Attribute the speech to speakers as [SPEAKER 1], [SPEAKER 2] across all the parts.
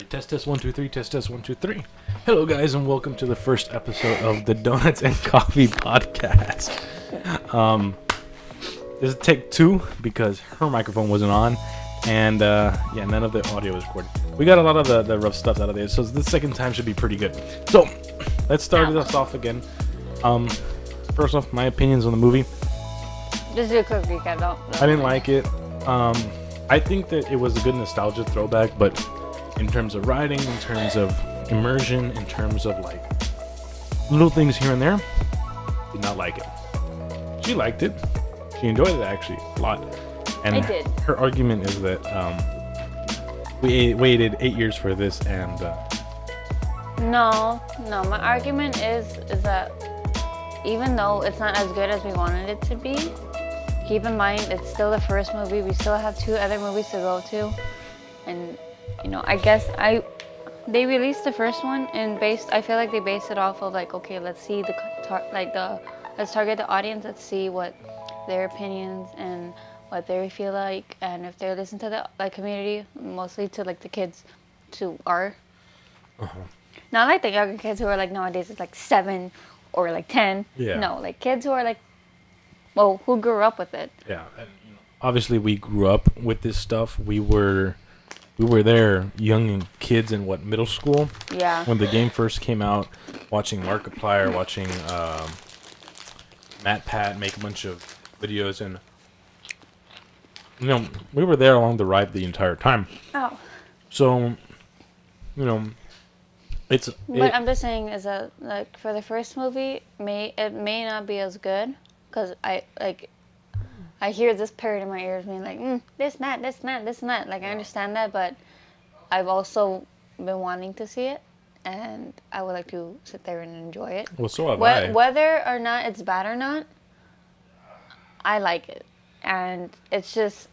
[SPEAKER 1] Test 1 2 3. Test 1 2 3. Hello, guys, and welcome to the first episode of the Donuts and Coffee podcast. This is take 2 because her microphone wasn't on, and none of the audio was recorded. We got a lot of the rough stuff out of there, so the second time should be pretty good. So let's start this off again. First off, my opinions on the movie.
[SPEAKER 2] Just do a quick recap.
[SPEAKER 1] I didn't like it. I think that it was a good nostalgia throwback, but in terms of writing, in terms of immersion, in terms of like little things here and there, did not like it. She liked it. She enjoyed it actually a lot. And
[SPEAKER 2] I did.
[SPEAKER 1] Her argument is that we waited 8 years for this, and
[SPEAKER 2] No. My argument is that even though it's not as good as we wanted it to be, keep in mind it's still the first movie. We still have 2 other movies to go to, and I guess they released the first one and I feel like they based it off of like, okay, let's see let's target the audience. Let's see what their opinions and what they feel like, and if they listen to the community, mostly to like the kids, to our. Not like the younger kids who are like nowadays it's like 7 or like 10.
[SPEAKER 1] Yeah. No,
[SPEAKER 2] like kids who are like, well, who grew up with it.
[SPEAKER 1] Yeah. And, obviously, we grew up with this stuff. We were there, young kids in middle school?
[SPEAKER 2] Yeah.
[SPEAKER 1] When the game first came out, watching Markiplier, watching Matt Pat make a bunch of videos, and we were there along the ride the entire time.
[SPEAKER 2] Oh.
[SPEAKER 1] So,
[SPEAKER 2] But I'm just saying, is that like for the first movie, it may not be as good, because I hear this parrot in my ears being like, this and that. Like, I understand that, but I've also been wanting to see it, and I would like to sit there and enjoy it.
[SPEAKER 1] Well, so have I.
[SPEAKER 2] Whether or not it's bad or not, I like it. And it's just,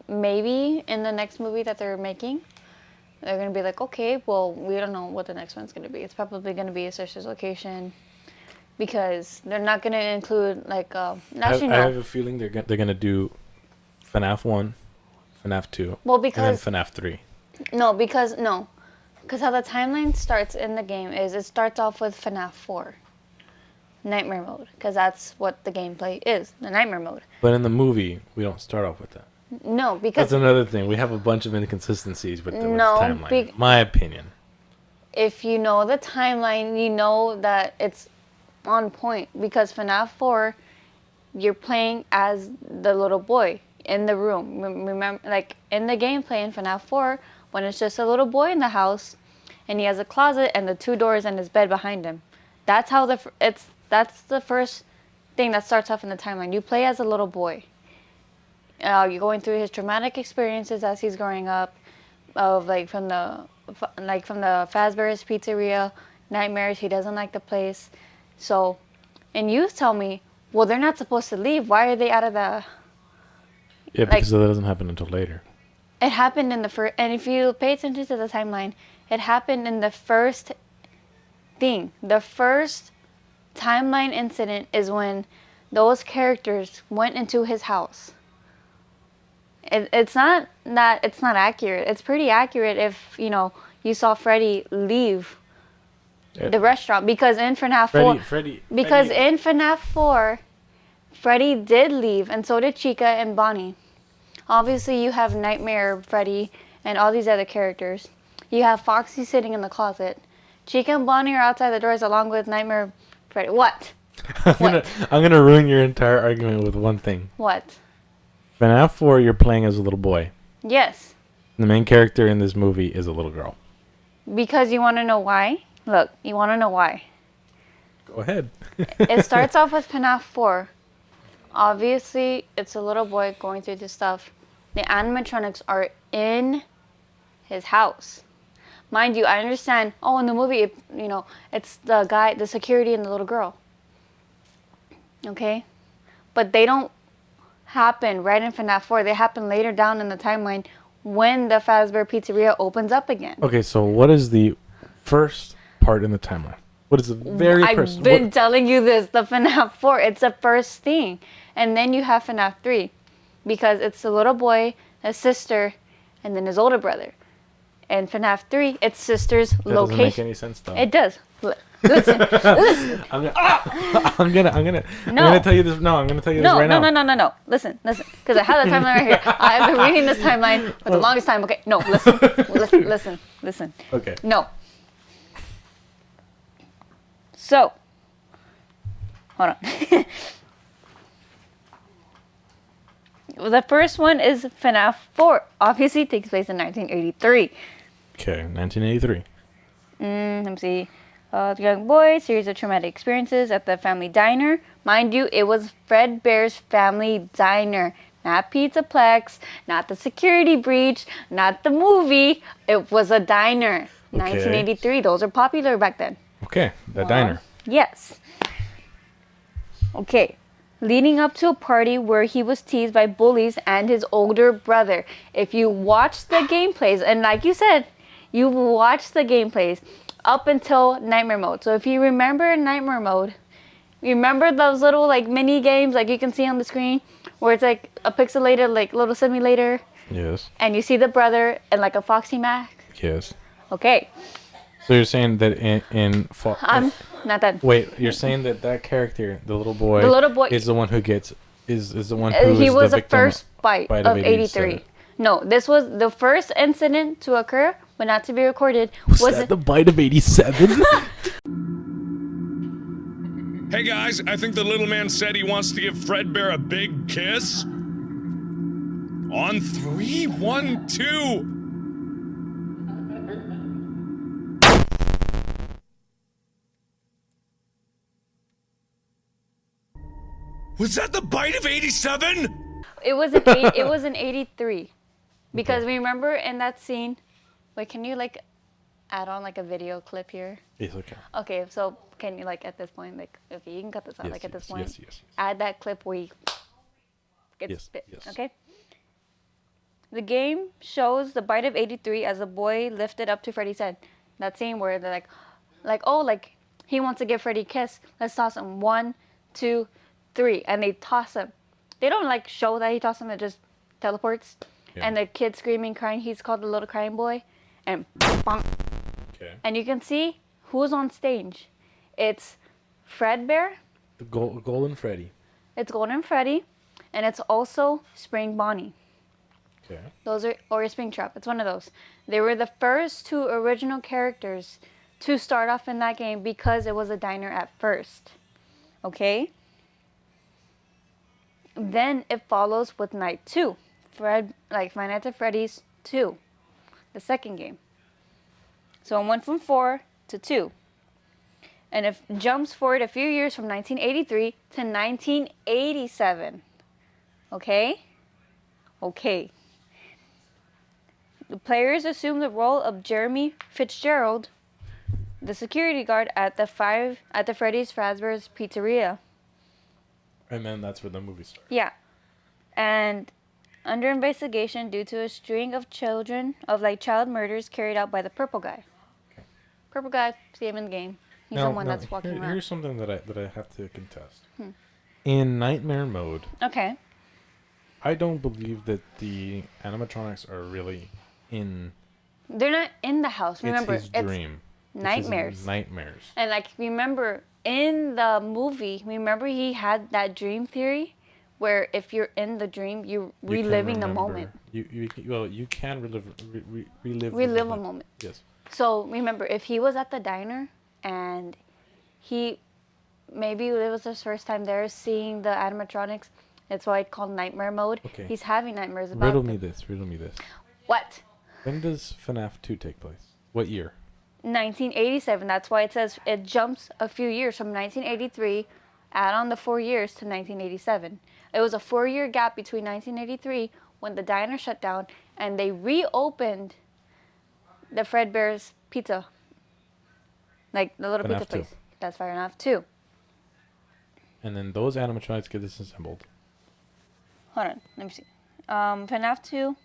[SPEAKER 2] maybe in the next movie that they're making, they're going to be like, okay, well, we don't know what the next one's going to be. It's probably going to be a Sister's Location, because they're not going to include, like, I
[SPEAKER 1] have a feeling they're going to do FNAF 1, FNAF 2, and then FNAF 3.
[SPEAKER 2] Because how the timeline starts in the game is it starts off with FNAF 4, Nightmare Mode, because that's what the gameplay is, the Nightmare Mode.
[SPEAKER 1] But in the movie, we don't start off with that.
[SPEAKER 2] No, because...
[SPEAKER 1] That's another thing. We have a bunch of inconsistencies with the timeline. My opinion.
[SPEAKER 2] If you know the timeline, you know that it's on point, because FNAF 4, you're playing as the little boy in the room. Remember, like in the gameplay in FNAF 4, when it's just a little boy in the house, and he has a closet and the 2 doors and his bed behind him. That's how that's the first thing that starts off in the timeline. You play as a little boy. You're going through his traumatic experiences as he's growing up, of from the Fazbear's Pizzeria, nightmares. He doesn't like the place. So, and you tell me, well, they're not supposed to leave. Why are they out of the...
[SPEAKER 1] Yeah, because that doesn't happen until later.
[SPEAKER 2] It happened in the first... And if you pay attention to the timeline, it happened in the first thing. The first timeline incident is when those characters went into his house. It's not that it's not accurate. It's pretty accurate if, you saw Freddy leave the restaurant, because in FNAF 4, in FNAF 4, Freddy did leave, and so did Chica and Bonnie. Obviously, you have Nightmare Freddy and all these other characters. You have Foxy sitting in the closet. Chica and Bonnie are outside the doors along with Nightmare Freddy. What?
[SPEAKER 1] I'm gonna ruin your entire argument with one thing.
[SPEAKER 2] What?
[SPEAKER 1] FNAF 4, you're playing as a little boy.
[SPEAKER 2] Yes.
[SPEAKER 1] The main character in this movie is a little girl.
[SPEAKER 2] Because you want to know why? Look, you want to know why?
[SPEAKER 1] Go ahead.
[SPEAKER 2] It starts off with FNAF 4. Obviously, it's a little boy going through this stuff. The animatronics are in his house. Mind you, I understand, in the movie, it's the guy, the security, and the little girl. Okay? But they don't happen right in FNAF 4. They happen later down in the timeline when the Fazbear Pizzeria opens up again.
[SPEAKER 1] Okay, so what is the first part in the timeline? What is the very first?
[SPEAKER 2] I've been telling you this, the FNAF 4. It's the first thing. And then you have FNAF 3, because it's the little boy, his sister, and then his older brother. And FNAF 3, its sister's
[SPEAKER 1] That doesn't make
[SPEAKER 2] location.
[SPEAKER 1] any sense though.
[SPEAKER 2] It does. Listen, listen.
[SPEAKER 1] I'm gonna
[SPEAKER 2] No.
[SPEAKER 1] tell you this. No, I'm gonna tell you
[SPEAKER 2] No,
[SPEAKER 1] this right
[SPEAKER 2] no,
[SPEAKER 1] now.
[SPEAKER 2] no, no, no, no. Listen. Because I have the timeline right here. I've been reading this timeline for the longest time. Okay, no, listen.
[SPEAKER 1] Okay.
[SPEAKER 2] No. So, hold on. The first one is FNAF 4. Obviously, takes place in 1983.
[SPEAKER 1] Okay, 1983.
[SPEAKER 2] Let me see. The young boy, series of traumatic experiences at the family diner. Mind you, it was Fredbear's family diner. Not Pizzaplex, not the security breach, not the movie. It was a diner.
[SPEAKER 1] Okay.
[SPEAKER 2] 1983. Those are popular back then.
[SPEAKER 1] Okay, the diner.
[SPEAKER 2] Yes. Okay. Leading up to a party where he was teased by bullies and his older brother. If you watch the gameplays, and like you said, you watched the gameplays up until Nightmare Mode. So if you remember Nightmare Mode, remember those little like mini games like you can see on the screen where it's like a pixelated like little simulator
[SPEAKER 1] Yes.
[SPEAKER 2] and you see the brother and like a Foxy Mac?
[SPEAKER 1] Yes.
[SPEAKER 2] Okay.
[SPEAKER 1] So you're saying that
[SPEAKER 2] I'm not done.
[SPEAKER 1] Wait, you're saying that character, the little boy, is the one who gets is the one who
[SPEAKER 2] He
[SPEAKER 1] is
[SPEAKER 2] was
[SPEAKER 1] the
[SPEAKER 2] the
[SPEAKER 1] victim
[SPEAKER 2] first bite of
[SPEAKER 1] 87.
[SPEAKER 2] 83. No, this was the first incident to occur, but not to be recorded.
[SPEAKER 1] Was that the bite of 87?
[SPEAKER 3] Hey guys, I think the little man said he wants to give Fredbear a big kiss. On 3, 1, 2. Was that the bite of 87?
[SPEAKER 2] It was in 83. Because remember in that scene, wait, can you like add on like a video clip here?
[SPEAKER 1] Yes, okay.
[SPEAKER 2] Okay, so can you like at this point, like, okay, you can cut this out,
[SPEAKER 1] Yes,
[SPEAKER 2] like at this point.
[SPEAKER 1] yes.
[SPEAKER 2] Add that clip where you get
[SPEAKER 1] Yes,
[SPEAKER 2] spit,
[SPEAKER 1] yes.
[SPEAKER 2] okay? The game shows the bite of 83 as the boy lifted up to Freddy's head. That scene where they're like, he wants to give Freddy a kiss. Let's toss him. 1, 2, 3. And they toss him. They don't like show that he tossed him, it just teleports.
[SPEAKER 1] Yeah.
[SPEAKER 2] And the kid screaming, crying, he's called the little crying boy. And bonk.
[SPEAKER 1] Okay.
[SPEAKER 2] And you can see who's on stage. It's Fredbear,
[SPEAKER 1] The Golden Freddy.
[SPEAKER 2] it's Golden Freddy, and it's also Spring Bonnie.
[SPEAKER 1] Okay.
[SPEAKER 2] Those are, or Springtrap. It's one of those. They were the first two original characters to start off in that game because it was a diner at first. Okay? Then it follows with Night 2. Five Nights at Freddy's 2. The second game. So it went from 4 to 2. And it jumps forward a few years from 1983 to 1987. Okay? Okay. The players assume the role of Jeremy Fitzgerald, the security guard at the Freddy's Fazbear's Pizzeria.
[SPEAKER 1] And then that's where the movie starts.
[SPEAKER 2] Yeah. And under investigation due to a string of child murders carried out by the purple guy.
[SPEAKER 1] Okay.
[SPEAKER 2] Purple guy, see him in the game. He's the one that's walking around.
[SPEAKER 1] Here's something that I have to contest. In Nightmare Mode,
[SPEAKER 2] Okay.
[SPEAKER 1] I don't believe that the animatronics are really in.
[SPEAKER 2] They're not in the house. Remember,
[SPEAKER 1] it's his dream.
[SPEAKER 2] nightmares.
[SPEAKER 1] It's his nightmares.
[SPEAKER 2] And like, remember in the movie, remember he had that dream theory where if you're in the dream, you're reliving the moment.
[SPEAKER 1] You can relive
[SPEAKER 2] Relive a moment.
[SPEAKER 1] Yes.
[SPEAKER 2] So remember, if he was at the diner and maybe it was his first time there seeing the animatronics, that's why it's called Nightmare Mode.
[SPEAKER 1] Okay.
[SPEAKER 2] He's having nightmares about
[SPEAKER 1] Riddle me this.
[SPEAKER 2] What?
[SPEAKER 1] When does FNAF 2 take place? What year?
[SPEAKER 2] 1987. That's why it says it jumps a few years from 1983, add on the 4 years to 1987. It was a 4-year gap between 1983 when the diner shut down and they reopened the Fredbear's Pizza. Like the little
[SPEAKER 1] FNAF
[SPEAKER 2] pizza
[SPEAKER 1] 2.
[SPEAKER 2] place. That's FNAF 2.
[SPEAKER 1] And then those animatronics get disassembled.
[SPEAKER 2] Hold on, let me see. FNAF 2.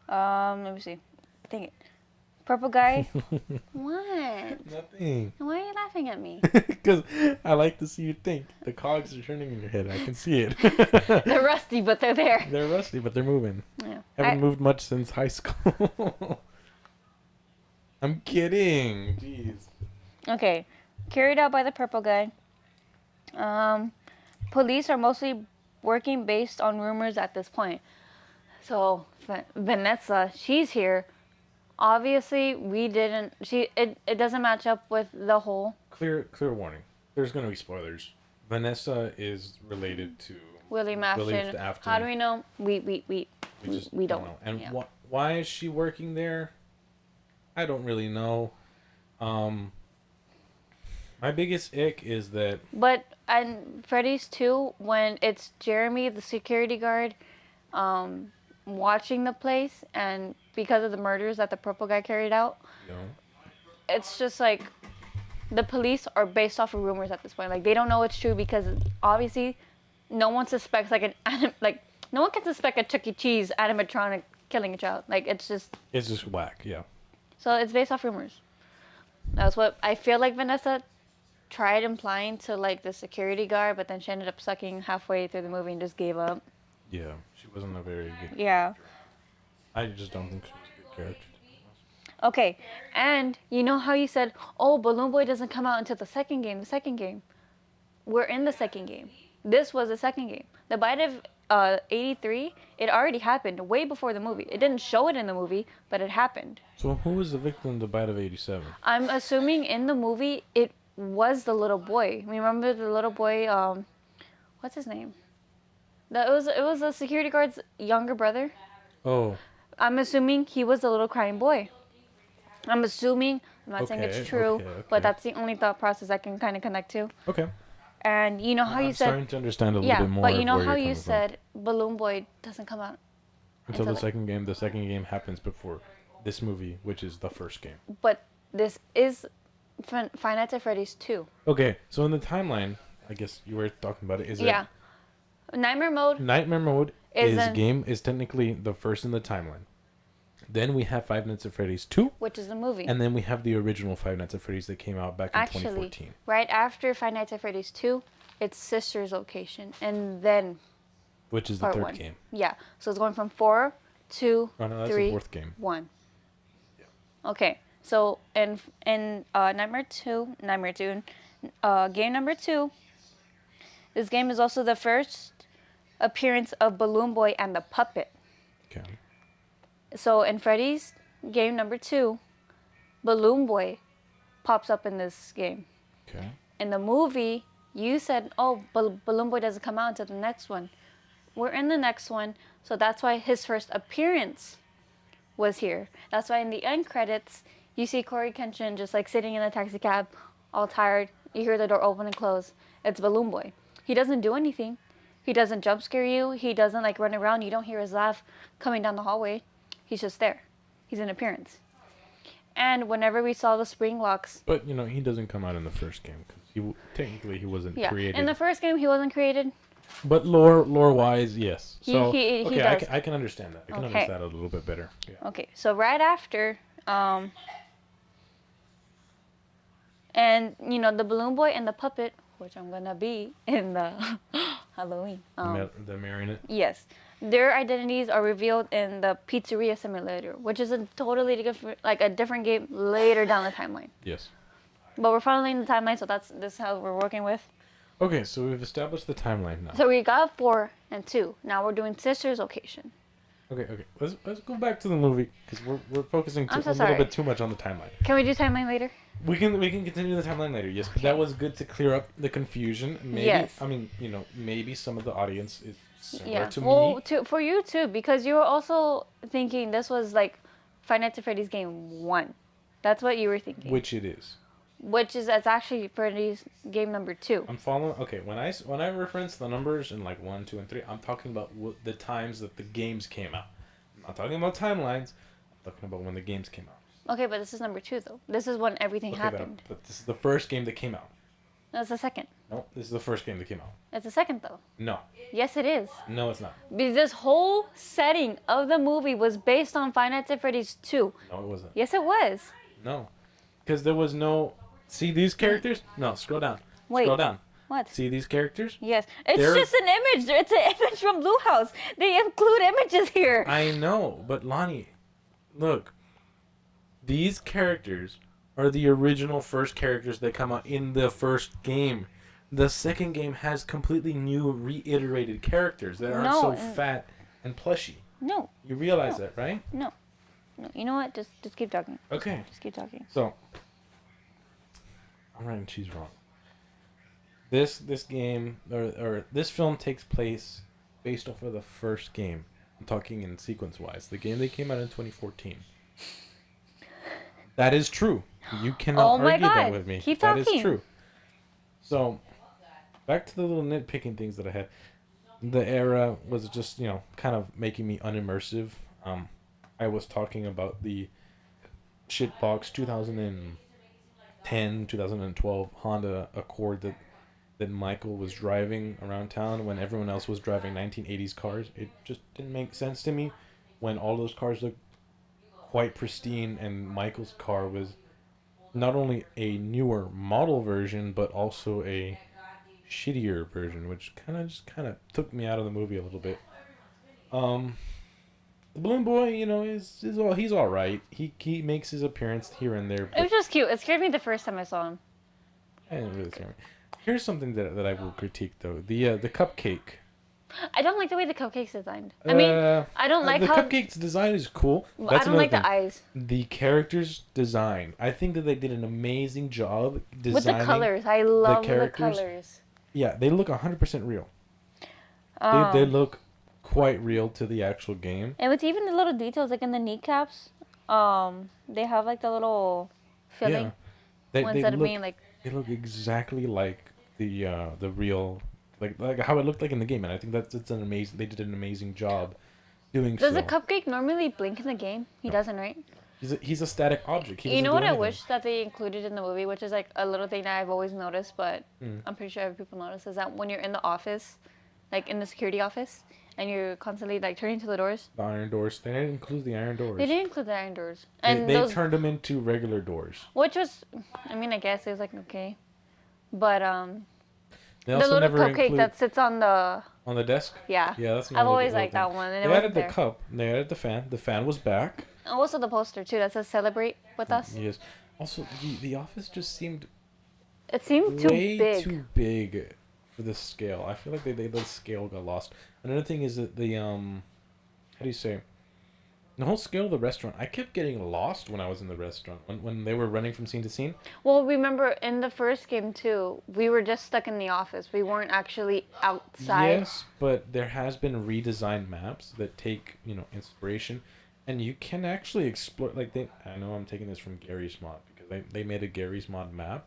[SPEAKER 2] Let me see. Dang it. Purple guy. What?
[SPEAKER 1] Nothing.
[SPEAKER 2] Why are you laughing at me?
[SPEAKER 1] Because I like to see you think. The cogs are turning in your head. I can see it.
[SPEAKER 2] They're rusty, but they're there.
[SPEAKER 1] They're rusty, but they're moving.
[SPEAKER 2] Yeah.
[SPEAKER 1] Haven't moved much since high school. I'm kidding. Jeez.
[SPEAKER 2] Okay. Carried out by the purple guy. Police are mostly working based on rumors at this point. So Vanessa, she's here. Obviously, we didn't. It doesn't match up with the whole
[SPEAKER 1] Clear warning. There's gonna be spoilers. Vanessa is related to
[SPEAKER 2] William Afton. How do we know? We don't
[SPEAKER 1] know. And
[SPEAKER 2] yeah.
[SPEAKER 1] why is she working there? I don't really know. My biggest ick is that.
[SPEAKER 2] But and Freddy's too, when it's Jeremy, the security guard, watching the place, and because of the murders that the purple guy carried out, it's just like the police are based off of rumors at this point. Like they don't know it's true because obviously no one suspects no one can suspect a Chuck E. Cheese animatronic killing a child. Like it's just
[SPEAKER 1] whack. Yeah.
[SPEAKER 2] So it's based off rumors. That's what I feel like Vanessa tried implying to like the security guard, but then she ended up sucking halfway through the movie and just gave up.
[SPEAKER 1] Yeah, she wasn't a very good.
[SPEAKER 2] Yeah.
[SPEAKER 1] I just don't think she was a good character.
[SPEAKER 2] Okay, and you know how you said, "Oh, Balloon Boy doesn't come out until the second game." The second game. We're in the second game. This was the second game. The bite of '83. It already happened way before the movie. It didn't show it in the movie, but it happened.
[SPEAKER 1] So who was the victim of the bite of '87?
[SPEAKER 2] I'm assuming in the movie it was the little boy. Remember the little boy? What's his name? It was the security guard's younger brother.
[SPEAKER 1] Oh.
[SPEAKER 2] I'm assuming he was the little crying boy. I'm assuming. I'm not saying it's true,
[SPEAKER 1] okay.
[SPEAKER 2] but that's the only thought process I can kind of connect to.
[SPEAKER 1] Okay.
[SPEAKER 2] And you know how you said.
[SPEAKER 1] I'm starting to understand a little bit more.
[SPEAKER 2] But you know
[SPEAKER 1] where
[SPEAKER 2] how
[SPEAKER 1] you're
[SPEAKER 2] you
[SPEAKER 1] coming
[SPEAKER 2] said Balloon Boy doesn't come out
[SPEAKER 1] until the second game. The second game happens before this movie, which is the first game.
[SPEAKER 2] But this is Five Nights at Freddy's 2.
[SPEAKER 1] Okay, so in the timeline, I guess you were talking about it.
[SPEAKER 2] Nightmare Mode.
[SPEAKER 1] Nightmare Mode is technically the first in the timeline. Then we have Five Nights at Freddy's 2.
[SPEAKER 2] Which is the movie.
[SPEAKER 1] And then we have the original Five Nights at Freddy's that came out back in 2014.
[SPEAKER 2] Right after Five Nights at Freddy's 2, it's Sister's Location. And then...
[SPEAKER 1] Which is the third game.
[SPEAKER 2] Yeah. So it's going from 4, 2,
[SPEAKER 1] that's
[SPEAKER 2] 3,
[SPEAKER 1] the fourth game.
[SPEAKER 2] 1. Yeah. Okay. So in Nightmare 2, game number 2, this game is also the first appearance of Balloon Boy and the puppet.
[SPEAKER 1] Okay.
[SPEAKER 2] So in Freddy's game number 2, Balloon Boy pops up in this game.
[SPEAKER 1] Okay.
[SPEAKER 2] In the movie, you said, "Oh, Balloon Boy doesn't come out until the next one." We're in the next one, so that's why his first appearance was here. That's why in the end credits, you see Corey Kenshin just like sitting in a taxi cab, all tired. You hear the door open and close. It's Balloon Boy. He doesn't do anything. He doesn't jump scare you. He doesn't like run around. You don't hear his laugh coming down the hallway. He's just there. He's an appearance. And whenever we saw the spring locks...
[SPEAKER 1] But, he doesn't come out in the first game. Because technically, he wasn't created.
[SPEAKER 2] In the first game, he wasn't created.
[SPEAKER 1] But lore-wise, yes. So,
[SPEAKER 2] he does.
[SPEAKER 1] I can understand that. I can understand that a little bit better. Yeah.
[SPEAKER 2] Okay, so right after... and, the Balloon Boy and the puppet, which I'm going to be in the Halloween.
[SPEAKER 1] The marionette?
[SPEAKER 2] Yes. Their identities are revealed in the Pizzeria Simulator, which is a totally different, a different game later down the timeline.
[SPEAKER 1] Yes.
[SPEAKER 2] But we're following the timeline, so this is how we're working with.
[SPEAKER 1] Okay, so we've established the timeline now.
[SPEAKER 2] So we got 4 and 2. Now we're doing Sister's Location.
[SPEAKER 1] Okay. Let's go back to the movie because we're focusing a little bit too much on the timeline.
[SPEAKER 2] Can we do timeline later?
[SPEAKER 1] We can continue the timeline later. Yes, but that was good to clear up the confusion. Maybe,
[SPEAKER 2] yes.
[SPEAKER 1] I mean, maybe some of the audience is similar to
[SPEAKER 2] me.
[SPEAKER 1] Well,
[SPEAKER 2] for you too, because you were also thinking this was like Five Nights at Freddy's game 1. That's what you were thinking.
[SPEAKER 1] Which it is.
[SPEAKER 2] It's actually Freddy's game number 2.
[SPEAKER 1] I'm following. Okay, when I reference the numbers in 1, 2, and 3, I'm talking about the times that the games came out. I'm not talking about timelines. I'm talking about when the games came out.
[SPEAKER 2] Okay, but this is number 2 though. This is when everything happened.
[SPEAKER 1] But this is the first game that came out.
[SPEAKER 2] No, it's the second.
[SPEAKER 1] No, this is the first game that came out.
[SPEAKER 2] It's the second though.
[SPEAKER 1] No.
[SPEAKER 2] Yes, it is.
[SPEAKER 1] No, it's not.
[SPEAKER 2] This whole setting of the movie was based on Five Nights at Freddy's 2.
[SPEAKER 1] No, it wasn't.
[SPEAKER 2] Yes, it was.
[SPEAKER 1] No. Because there was no... See these characters? No, scroll down.
[SPEAKER 2] Wait.
[SPEAKER 1] Scroll down.
[SPEAKER 2] What?
[SPEAKER 1] See these characters?
[SPEAKER 2] Yes. It's
[SPEAKER 1] There-
[SPEAKER 2] just an image. It's an image from Blue House. They include images here.
[SPEAKER 1] I know, but Lonnie, look. These characters are the original first characters that come out in the first game. The second game has completely new, reiterated characters that aren't so fat and plushy.
[SPEAKER 2] No.
[SPEAKER 1] You realize that, right?
[SPEAKER 2] No. You know what? Just keep talking.
[SPEAKER 1] Okay.
[SPEAKER 2] Just keep talking.
[SPEAKER 1] So, I'm writing cheese wrong. This game or this film takes place based off of the first game. I'm talking in sequence wise. The game that came out in 2014. That is true. You cannot argue that with me.
[SPEAKER 2] Keep
[SPEAKER 1] that
[SPEAKER 2] talking.
[SPEAKER 1] is true. So, back to the little nitpicking things that I had. The era was just, kind of making me unimmersive. I was talking about the shitbox 2010, 2012 Honda Accord that Michael was driving around town when everyone else was driving 1980s cars. It just didn't make sense to me when all those cars looked quite pristine and Michael's car was not only a newer model version but also a shittier version, which kind of took me out of the movie a little bit. The balloon boy, he's all right. He makes his appearance here and there.
[SPEAKER 2] It was just cute. It scared me the first time I saw him.
[SPEAKER 1] I didn't really scare me. Here's something that I will critique though. The cupcake.
[SPEAKER 2] I don't like the way the cupcake's designed. I mean, I don't like
[SPEAKER 1] the
[SPEAKER 2] how
[SPEAKER 1] cupcake's design is cool.
[SPEAKER 2] I don't like the eyes.
[SPEAKER 1] The characters' design. I think that they did an amazing job designing
[SPEAKER 2] with the colors. I love the
[SPEAKER 1] characters.
[SPEAKER 2] colors.
[SPEAKER 1] Yeah, they look 100% real. They look quite real to the actual game.
[SPEAKER 2] And with even the little details, like in the kneecaps, they have like the little filling
[SPEAKER 1] Yeah.
[SPEAKER 2] instead of being like.
[SPEAKER 1] They look exactly like the real, like how it looked like in the game, and I think that's an amazing. They did an amazing job doing.
[SPEAKER 2] Does
[SPEAKER 1] so.
[SPEAKER 2] a cupcake normally blink in the game? He doesn't, right?
[SPEAKER 1] He's a static object.
[SPEAKER 2] You know what I wish that they included in the movie, which is like a little thing that I've always noticed, but I'm pretty sure other people notice, is that when you're in the office, like in the security office, and you're constantly like turning to the doors.
[SPEAKER 1] The iron doors. They didn't include the iron doors.
[SPEAKER 2] They didn't include the iron doors, and
[SPEAKER 1] they
[SPEAKER 2] those,
[SPEAKER 1] turned them into regular doors.
[SPEAKER 2] which was, I mean, I guess it was like okay, but
[SPEAKER 1] They
[SPEAKER 2] the
[SPEAKER 1] also
[SPEAKER 2] little
[SPEAKER 1] never
[SPEAKER 2] cupcake that sits on the
[SPEAKER 1] desk.
[SPEAKER 2] yeah.
[SPEAKER 1] Yeah, that's.
[SPEAKER 2] I've always liked that one, and
[SPEAKER 1] They
[SPEAKER 2] it
[SPEAKER 1] added
[SPEAKER 2] was
[SPEAKER 1] the
[SPEAKER 2] there.
[SPEAKER 1] cup. They added the fan. The fan was back.
[SPEAKER 2] And also the poster too that says "Celebrate with us."
[SPEAKER 1] Yes. Also, the office just seemed
[SPEAKER 2] It seemed too
[SPEAKER 1] way
[SPEAKER 2] big.
[SPEAKER 1] too big for the scale. I feel like the scale got lost. Another thing is that the how do you say? The whole scale of the restaurant. I kept getting lost when I was in the restaurant when they were running from scene to scene.
[SPEAKER 2] Well, remember in the first game too, we were just stuck in the office. We weren't actually outside.
[SPEAKER 1] Yes, but there has been redesigned maps that take inspiration, and you can actually explore. I know I'm taking this from Gary's mod because they made a Gary's mod map,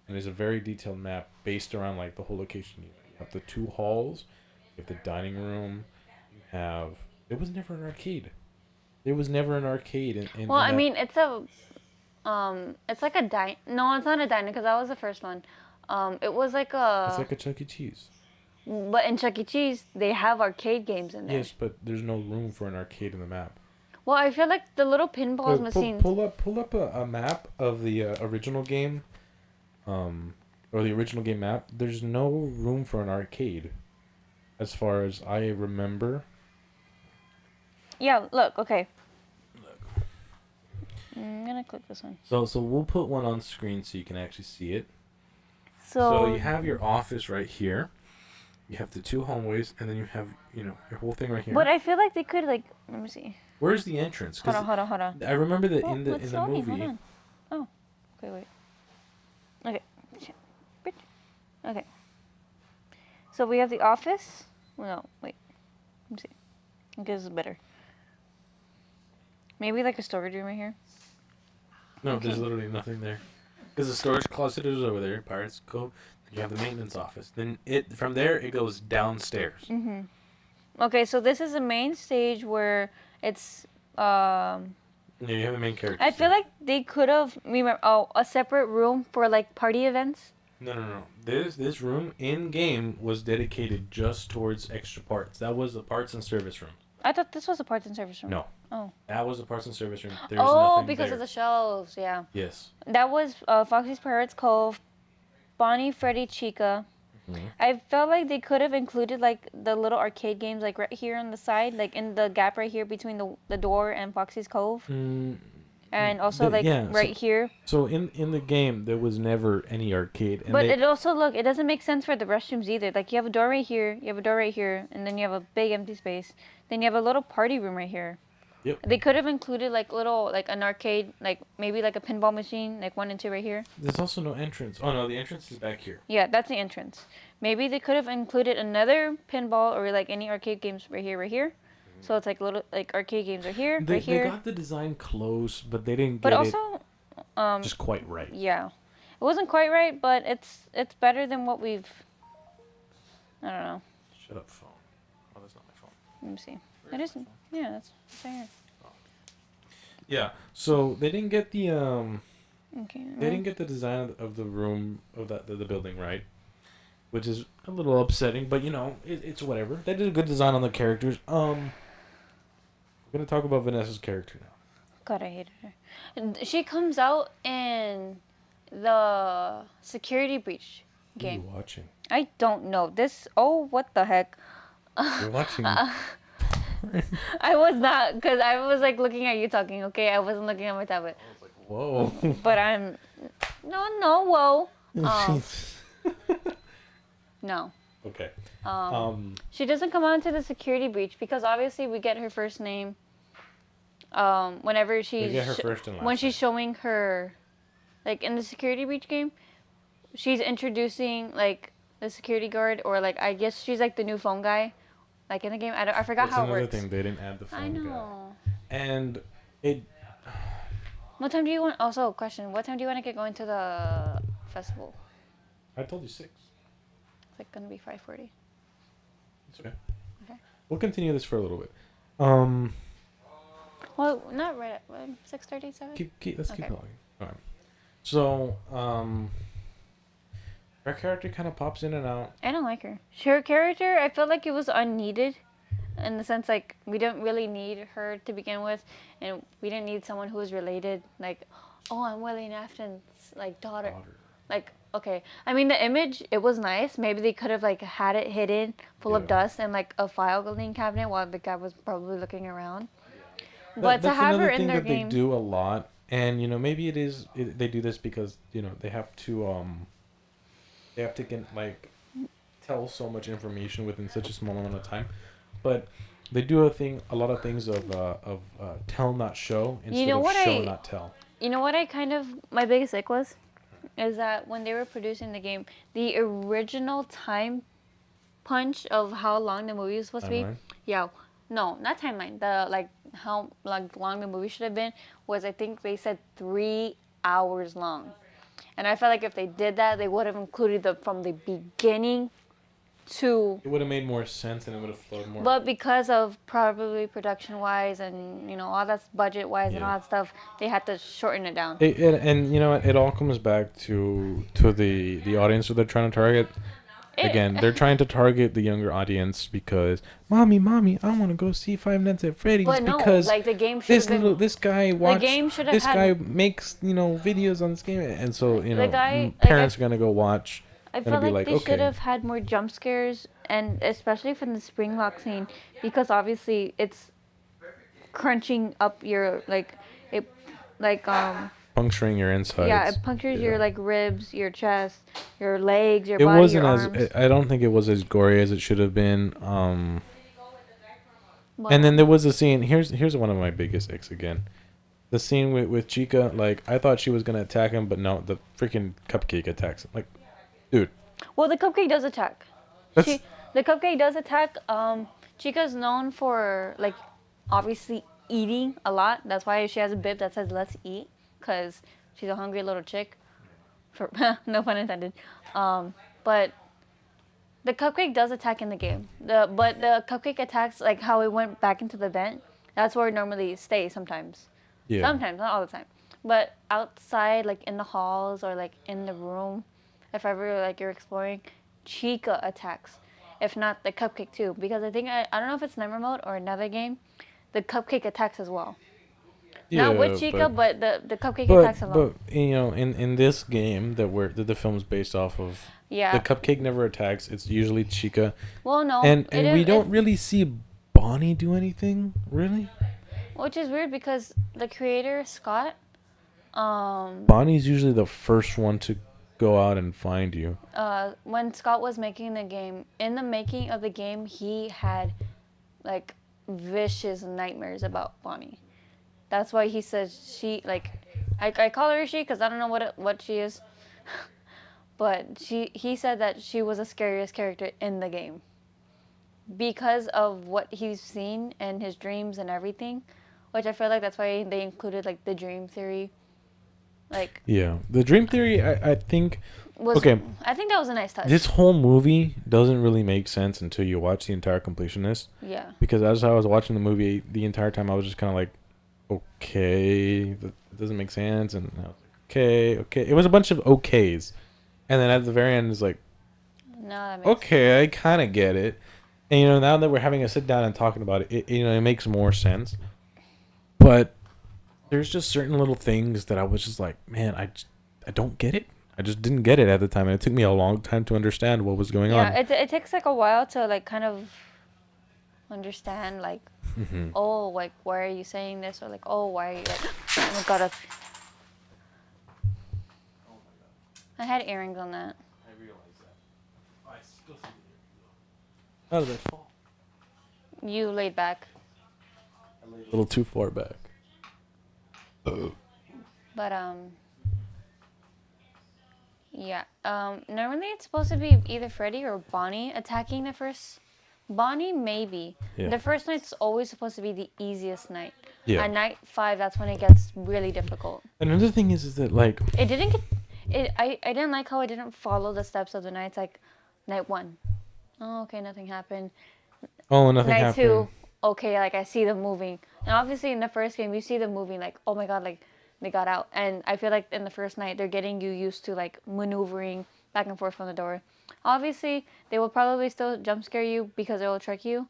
[SPEAKER 1] and it's a very detailed map based around like the whole location. You have the 2 halls, you have the dining room, you have. There was never an arcade. There was never an arcade in
[SPEAKER 2] Well,
[SPEAKER 1] in
[SPEAKER 2] I
[SPEAKER 1] that.
[SPEAKER 2] mean, it's it's like a dine. No, it's not a diner because that was the first one. It was like
[SPEAKER 1] It's like a Chuck E. Cheese.
[SPEAKER 2] But in Chuck E. Cheese, they have arcade games in there.
[SPEAKER 1] Yes, but there's no room for an arcade in the map.
[SPEAKER 2] Well, I feel like the little pinball machines.
[SPEAKER 1] Pull up a map of the original game, or the original game map. There's no room for an arcade, as far as I remember.
[SPEAKER 2] Yeah, look, okay. I'm gonna click this one.
[SPEAKER 1] So we'll put one on screen so you can actually see it.
[SPEAKER 2] So
[SPEAKER 1] So you have your office right here. You have the 2 hallways, and then you have your whole thing right here.
[SPEAKER 2] But I feel like they could let me see.
[SPEAKER 1] Where's the entrance? 'Cause
[SPEAKER 2] Hold on.
[SPEAKER 1] I remember that
[SPEAKER 2] Oh,
[SPEAKER 1] in the
[SPEAKER 2] it's
[SPEAKER 1] movie.
[SPEAKER 2] loading, hold on. Oh, okay, wait. Okay. Okay. So we have the office. Well, no, wait. Let me see. I guess it's better. Maybe like a storage room right here.
[SPEAKER 1] No, there's literally nothing there. Because the storage closet is over there. Pirates Cove. Then you have the maintenance office. Then from there it goes downstairs.
[SPEAKER 2] Okay, so this is the main stage where it's
[SPEAKER 1] Yeah, you have the main characters.
[SPEAKER 2] I feel like they could have a separate room for like party events.
[SPEAKER 1] No. This room in game was dedicated just towards extra parts. That was the parts and service room.
[SPEAKER 2] I thought this was a parts and service room.
[SPEAKER 1] No,
[SPEAKER 2] Oh.
[SPEAKER 1] that was the parts and service room. There's
[SPEAKER 2] Oh,
[SPEAKER 1] nothing
[SPEAKER 2] because
[SPEAKER 1] there.
[SPEAKER 2] of the shelves. Yeah.
[SPEAKER 1] Yes.
[SPEAKER 2] That was Foxy's Pirates Cove, Bonnie, Freddy, Chica.
[SPEAKER 1] Mhm.
[SPEAKER 2] I felt like they could have included like the little arcade games like right here on the side, like in the gap right here between the door and Foxy's Cove, and also like
[SPEAKER 1] Yeah.
[SPEAKER 2] right here.
[SPEAKER 1] So in the game there was never any arcade, and
[SPEAKER 2] But
[SPEAKER 1] they,
[SPEAKER 2] it also look, it doesn't make sense for the restrooms either. Like you have a door right here, you have a door right here, and then you have a big empty space. Then you have a little party room right here.
[SPEAKER 1] Yep.
[SPEAKER 2] They could have included like little like an arcade, like maybe like a pinball machine, like 1 and 2 right here.
[SPEAKER 1] There's also no entrance. Oh no, the entrance is back here.
[SPEAKER 2] Yeah, that's the entrance. Maybe they could have included another pinball or like any arcade games right here. So it's like little like arcade games are here,
[SPEAKER 1] They,
[SPEAKER 2] right here.
[SPEAKER 1] they got the design close, but they didn't
[SPEAKER 2] But
[SPEAKER 1] get
[SPEAKER 2] also,
[SPEAKER 1] it just quite right.
[SPEAKER 2] yeah, it wasn't quite right, but it's better than what we've. I don't know.
[SPEAKER 1] Shut up, phone. Oh, that's not my phone.
[SPEAKER 2] Let me see. It isn't. Yeah, that's right here.
[SPEAKER 1] Yeah. So they didn't get the
[SPEAKER 2] Okay.
[SPEAKER 1] They didn't get the design of the room of the building right, which is a little upsetting. But you know, it's whatever. They did a good design on the characters. We're gonna talk about Vanessa's character now.
[SPEAKER 2] God, I hated her. And she comes out in the security breach
[SPEAKER 1] What are you
[SPEAKER 2] game.
[SPEAKER 1] watching?
[SPEAKER 2] I don't know this. Oh, what the heck?
[SPEAKER 1] You're watching.
[SPEAKER 2] I was not, because I was like looking at you talking, okay? I wasn't looking at my tablet.
[SPEAKER 1] Whoa.
[SPEAKER 2] But I'm. No, whoa. No.
[SPEAKER 1] Okay.
[SPEAKER 2] She doesn't come on to the security breach because obviously we get her first name. Whenever she's.
[SPEAKER 1] We get her first and last
[SPEAKER 2] when she's showing her. Like in the security breach game, she's introducing like the security guard, or like I guess she's like the new phone guy. Like in the game, I forgot
[SPEAKER 1] That's
[SPEAKER 2] how it
[SPEAKER 1] another
[SPEAKER 2] works.
[SPEAKER 1] thing, they didn't add the phone
[SPEAKER 2] I
[SPEAKER 1] guy.
[SPEAKER 2] know.
[SPEAKER 1] And it.
[SPEAKER 2] What time do you want? Also, question. What time do you want to get going to the festival?
[SPEAKER 1] I told you 6.
[SPEAKER 2] It's like gonna be 5:40.
[SPEAKER 1] It's okay.
[SPEAKER 2] Okay.
[SPEAKER 1] We'll continue this for a little bit.
[SPEAKER 2] Well, not right at 6:30, 7.
[SPEAKER 1] Let's keep
[SPEAKER 2] Okay.
[SPEAKER 1] going. All right. So, her character kind of pops in and out.
[SPEAKER 2] I don't like her. Her character, I felt like it was unneeded, in the sense like we don't really need her to begin with, and we didn't need someone who was related. Like, oh, I'm Willie Afton's like daughter. Like, okay. I mean, the image, it was nice. Maybe they could have like had it hidden, full of
[SPEAKER 1] Yeah.
[SPEAKER 2] dust, and like a filing cabinet while the guy was probably looking around.
[SPEAKER 1] That-
[SPEAKER 2] But to
[SPEAKER 1] that's
[SPEAKER 2] have
[SPEAKER 1] another
[SPEAKER 2] her in
[SPEAKER 1] thing
[SPEAKER 2] their
[SPEAKER 1] that
[SPEAKER 2] game,
[SPEAKER 1] they do a lot, and you know maybe they do this because you know they have to get like tell so much information within such a small amount of time, but they do a lot of things of tell not show instead
[SPEAKER 2] know
[SPEAKER 1] of
[SPEAKER 2] what
[SPEAKER 1] show
[SPEAKER 2] I-
[SPEAKER 1] not tell.
[SPEAKER 2] you know what I kind of, my biggest ick was? Is that when they were producing the game, the original time punch of how long the movie was supposed to
[SPEAKER 1] Timeline?
[SPEAKER 2] be. Yeah. No, not timeline. The like how like long the movie should have been was, I think they said 3 hours long. And I felt like if they did that, they would have included the from the beginning to.
[SPEAKER 1] It would have made more sense and it would have flowed more.
[SPEAKER 2] But because of probably production wise and you know all that's budget wise and
[SPEAKER 1] Yeah.
[SPEAKER 2] all that stuff, they had to shorten it down.
[SPEAKER 1] And you know what? It all comes back to the audience that they're trying to target. Again, they're trying to target the younger audience because, mommy, I want to go see Five Nights at Freddy's
[SPEAKER 2] But no,
[SPEAKER 1] because
[SPEAKER 2] like the game should have been.
[SPEAKER 1] this guy watched
[SPEAKER 2] game should have
[SPEAKER 1] this
[SPEAKER 2] had-
[SPEAKER 1] guy makes videos on this game, and so
[SPEAKER 2] The guy-
[SPEAKER 1] parents are gonna go watch.
[SPEAKER 2] I
[SPEAKER 1] Gonna
[SPEAKER 2] felt
[SPEAKER 1] be
[SPEAKER 2] like
[SPEAKER 1] like,
[SPEAKER 2] they
[SPEAKER 1] okay.
[SPEAKER 2] should have had more jump scares, and especially from the spring lock scene, because obviously it's crunching up your
[SPEAKER 1] Puncturing your insides.
[SPEAKER 2] yeah, it punctures your
[SPEAKER 1] Yeah.
[SPEAKER 2] like ribs, your chest, your legs, your
[SPEAKER 1] It
[SPEAKER 2] body,
[SPEAKER 1] wasn't
[SPEAKER 2] your
[SPEAKER 1] as
[SPEAKER 2] arms.
[SPEAKER 1] I don't think it was as gory as it should have been.
[SPEAKER 2] But-
[SPEAKER 1] And then there was a scene. Here's one of my biggest icks again. The scene with Chica. Like I thought she was gonna attack him, but no, the freaking cupcake attacks him. Like, dude.
[SPEAKER 2] well, the cupcake does attack.
[SPEAKER 1] That's,
[SPEAKER 2] The cupcake does attack. Chica's known for like obviously eating a lot. That's why she has a bib that says "Let's eat," because she's a hungry little chick. For no pun intended. But the cupcake does attack in the game. But the cupcake attacks like how it went back into the vent. That's where it normally stays sometimes.
[SPEAKER 1] yeah.
[SPEAKER 2] Sometimes, not all the time. But outside, like in the halls or like in the room, if ever like you're exploring, Chica attacks. If not, the Cupcake too. Because I don't know if it's Nightmare Mode or another game, the Cupcake attacks as well. Not with
[SPEAKER 1] Yeah,
[SPEAKER 2] Chica, but the Cupcake attacks
[SPEAKER 1] but
[SPEAKER 2] alone.
[SPEAKER 1] you know, in this game that the film's based off of, the
[SPEAKER 2] Yeah.
[SPEAKER 1] cupcake never attacks. It's usually Chica,
[SPEAKER 2] Well, no,
[SPEAKER 1] and we
[SPEAKER 2] it
[SPEAKER 1] don't really see Bonnie do anything really.
[SPEAKER 2] which is weird because the creator Scott,
[SPEAKER 1] Bonnie's usually the first one to go out and find you.
[SPEAKER 2] when Scott was making the game, in the making of the game, he had like vicious nightmares about Bonnie. That's why he says she like, I call her she because I don't know what she is, but he said that she was the scariest character in the game because of what he's seen and his dreams and everything, which I feel like that's why they included like the dream theory, like
[SPEAKER 1] Yeah, the dream theory. I think
[SPEAKER 2] was
[SPEAKER 1] okay.
[SPEAKER 2] I think that was a nice touch.
[SPEAKER 1] This whole movie doesn't really make sense until you watch the entire completionist.
[SPEAKER 2] Yeah.
[SPEAKER 1] Because as I was watching the movie, the entire time I was just kind of like, okay, that doesn't make sense, and I was like, okay, okay. It was a bunch of okays, and then at the very end, it's like,
[SPEAKER 2] No, that makes
[SPEAKER 1] okay, I kind of get it. And you know, now that we're having a sit down and talking about it, you know, it makes more sense. But there's just certain little things that I was just like, man, I don't get it. I just didn't get it at the time, and it took me a long time to understand what was going
[SPEAKER 2] yeah.
[SPEAKER 1] on.
[SPEAKER 2] It takes like a while to like kind of understand like,
[SPEAKER 1] Hmm.
[SPEAKER 2] oh, like why are you saying this, or like, oh, why are you like, oh my god, I had earrings on that.
[SPEAKER 1] I realize that. I still see it. How did that fall?
[SPEAKER 2] You laid back,
[SPEAKER 1] A little too far back.
[SPEAKER 2] but yeah. Normally it's supposed to be either Freddy or Bonnie attacking the first. Bonnie maybe.
[SPEAKER 1] Yeah.
[SPEAKER 2] The first night's always supposed to be the easiest night.
[SPEAKER 1] Yeah.
[SPEAKER 2] At night 5, that's when it gets really difficult.
[SPEAKER 1] Another thing is that like
[SPEAKER 2] It didn't get. I didn't like how it didn't follow the steps of the nights. Like, night 1, oh okay, nothing happened.
[SPEAKER 1] oh nothing
[SPEAKER 2] Night
[SPEAKER 1] happened.
[SPEAKER 2] 2, okay, like I see them moving. And obviously in the first game you see them moving. Like, oh my god, like they got out. And I feel like in the first night they're getting you used to like maneuvering back and forth from the door. Obviously they will probably still jump scare you because they will trick you.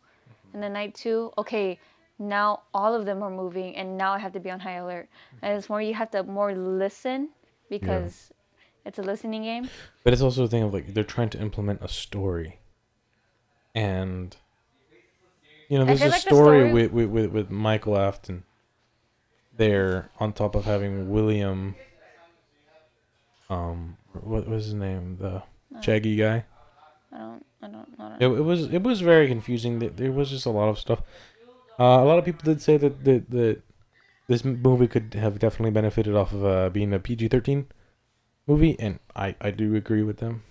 [SPEAKER 2] And then night 2, okay, now all of them are moving and now I have to be on high alert. And it's more you have to more listen because it's a listening game.
[SPEAKER 1] But it's also a thing of like they're trying to implement a story, and you know
[SPEAKER 2] I
[SPEAKER 1] there's
[SPEAKER 2] feel
[SPEAKER 1] a
[SPEAKER 2] like the
[SPEAKER 1] story
[SPEAKER 2] story-
[SPEAKER 1] with Michael Afton there on top of having William. What was his name? The Shaggy guy.
[SPEAKER 2] I don't know.
[SPEAKER 1] It was very confusing. There was just a lot of stuff. A lot of people did say that this movie could have definitely benefited off of being a PG-13 movie, and I do agree with them.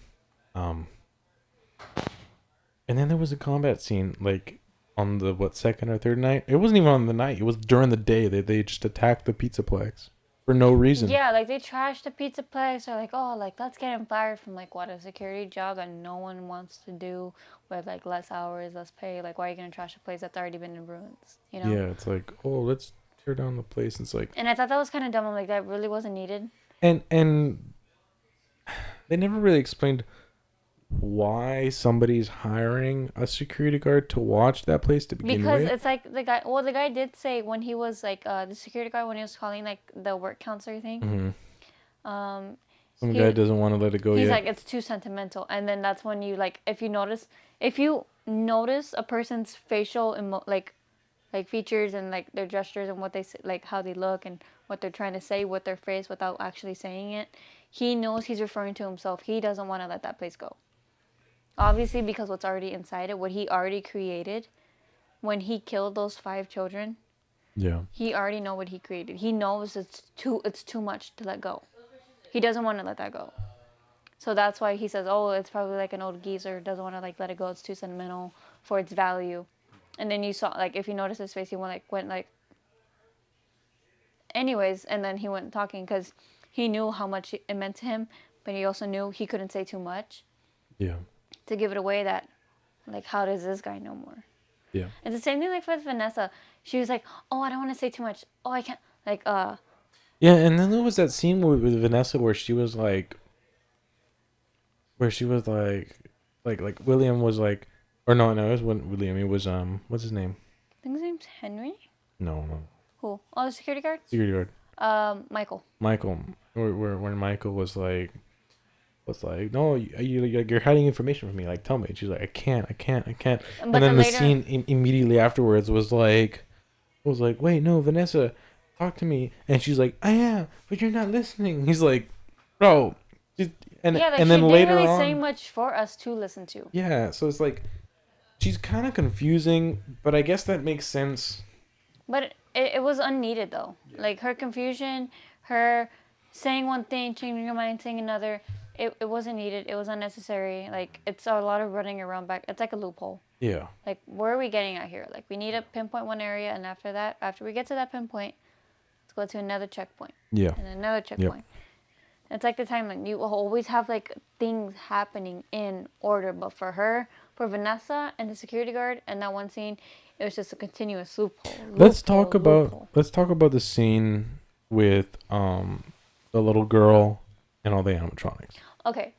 [SPEAKER 1] And then there was a combat scene like on the second or third night. It wasn't even on the night. It was during the day. They just attacked the Pizzaplex for no reason.
[SPEAKER 2] Yeah, like they trashed the pizza place. They're like, oh, like let's get him fired from like what, a security job that no one wants to do with like less hours, less pay. Like, why are you gonna trash a place that's already been in ruins? You know?
[SPEAKER 1] Yeah, it's like, oh, let's tear down the place. It's like,
[SPEAKER 2] And I thought that was kind of dumb. I'm like, that really wasn't needed.
[SPEAKER 1] and they never really explained why somebody's hiring a security guard to watch that place to begin
[SPEAKER 2] Because
[SPEAKER 1] with.
[SPEAKER 2] it's like the guy. Well, the guy did say when he was like the security guard when he was calling like the work counselor thing.
[SPEAKER 1] Mm-hmm. Some
[SPEAKER 2] he-
[SPEAKER 1] guy doesn't want to let it go
[SPEAKER 2] He's
[SPEAKER 1] yet.
[SPEAKER 2] like, it's too sentimental, and then that's when you like, if you notice a person's facial like features and like their gestures and what they say, like how they look and what they're trying to say with their face without actually saying it, he knows he's referring to himself. He doesn't want to let that place go. Obviously, because what's already inside it, what he already created, when he killed those 5 children,
[SPEAKER 1] Yeah.
[SPEAKER 2] he already know what he created. He knows it's too much to let go. He doesn't want to let that go. So that's why he says, oh, it's probably like an old geezer, doesn't want to like let it go. It's too sentimental for its value. And then you saw, like, if you notice his face, he went like, anyways, and then he went talking because he knew how much it meant to him, but he also knew he couldn't say too much
[SPEAKER 1] Yeah.
[SPEAKER 2] to give it away that, like, how does this guy know more?
[SPEAKER 1] Yeah.
[SPEAKER 2] It's the same thing like with Vanessa. She was like, oh, I don't want to say too much. Oh, I can't, like,
[SPEAKER 1] Yeah, and then there was that scene with Vanessa where she was like, where she was like William was like, or no, it was when William. It was what's his name?
[SPEAKER 2] I think his name's Henry.
[SPEAKER 1] No,
[SPEAKER 2] Who? Oh, the security guard.
[SPEAKER 1] security guard.
[SPEAKER 2] Michael.
[SPEAKER 1] Michael, where when Michael was like, no, you're hiding information from me. Like, tell me. And she's like, I can't.
[SPEAKER 2] But
[SPEAKER 1] And then
[SPEAKER 2] then
[SPEAKER 1] the
[SPEAKER 2] later,
[SPEAKER 1] scene immediately afterwards was like, wait, no, Vanessa, talk to me. And she's like, I am, but you're not listening. He's like, bro, and
[SPEAKER 2] yeah, like
[SPEAKER 1] and
[SPEAKER 2] she
[SPEAKER 1] then
[SPEAKER 2] didn't
[SPEAKER 1] later
[SPEAKER 2] really
[SPEAKER 1] on,
[SPEAKER 2] say much for us to listen to.
[SPEAKER 1] yeah. So it's like, she's kind of confusing, but I guess that makes sense.
[SPEAKER 2] But it was unneeded though. Yeah. Like her confusion, her saying one thing, changing her mind, saying another. It wasn't needed. It was unnecessary. Like it's a lot of running around back. It's like a loophole.
[SPEAKER 1] Yeah.
[SPEAKER 2] Like where are we getting at here? Like we need to pinpoint one area, and after that, after we get to that pinpoint, let's go to another checkpoint.
[SPEAKER 1] Yeah.
[SPEAKER 2] And another checkpoint. Yep. It's like the timeline. You will always have like things happening in order, but for her, for Vanessa and the security guard, and that one scene, it was just a continuous loophole.
[SPEAKER 1] Let's talk about the scene with the little girl and all the animatronics.
[SPEAKER 2] Okay.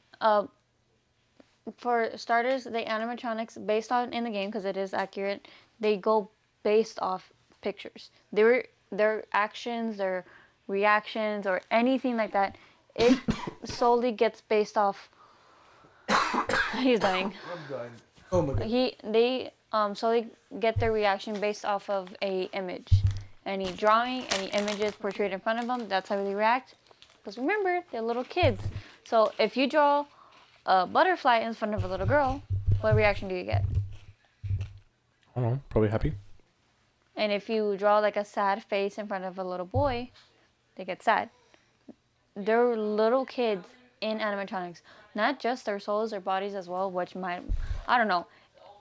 [SPEAKER 2] For starters, the animatronics based on in the game, because it is accurate, they go based off pictures. Their actions, their reactions, or anything like that, it solely gets based off. He's dying.
[SPEAKER 1] I'm dying. Oh my god.
[SPEAKER 2] They solely get their reaction based off of a image, any drawing, any images portrayed in front of them. That's how they react. Because remember, they're little kids. So if you draw a butterfly in front of a little girl, what reaction do you get?
[SPEAKER 1] I don't know. Probably happy.
[SPEAKER 2] And if you draw like a sad face in front of a little boy, they get sad. They're little kids in animatronics. Not just their souls, their bodies as well, which might, I don't know,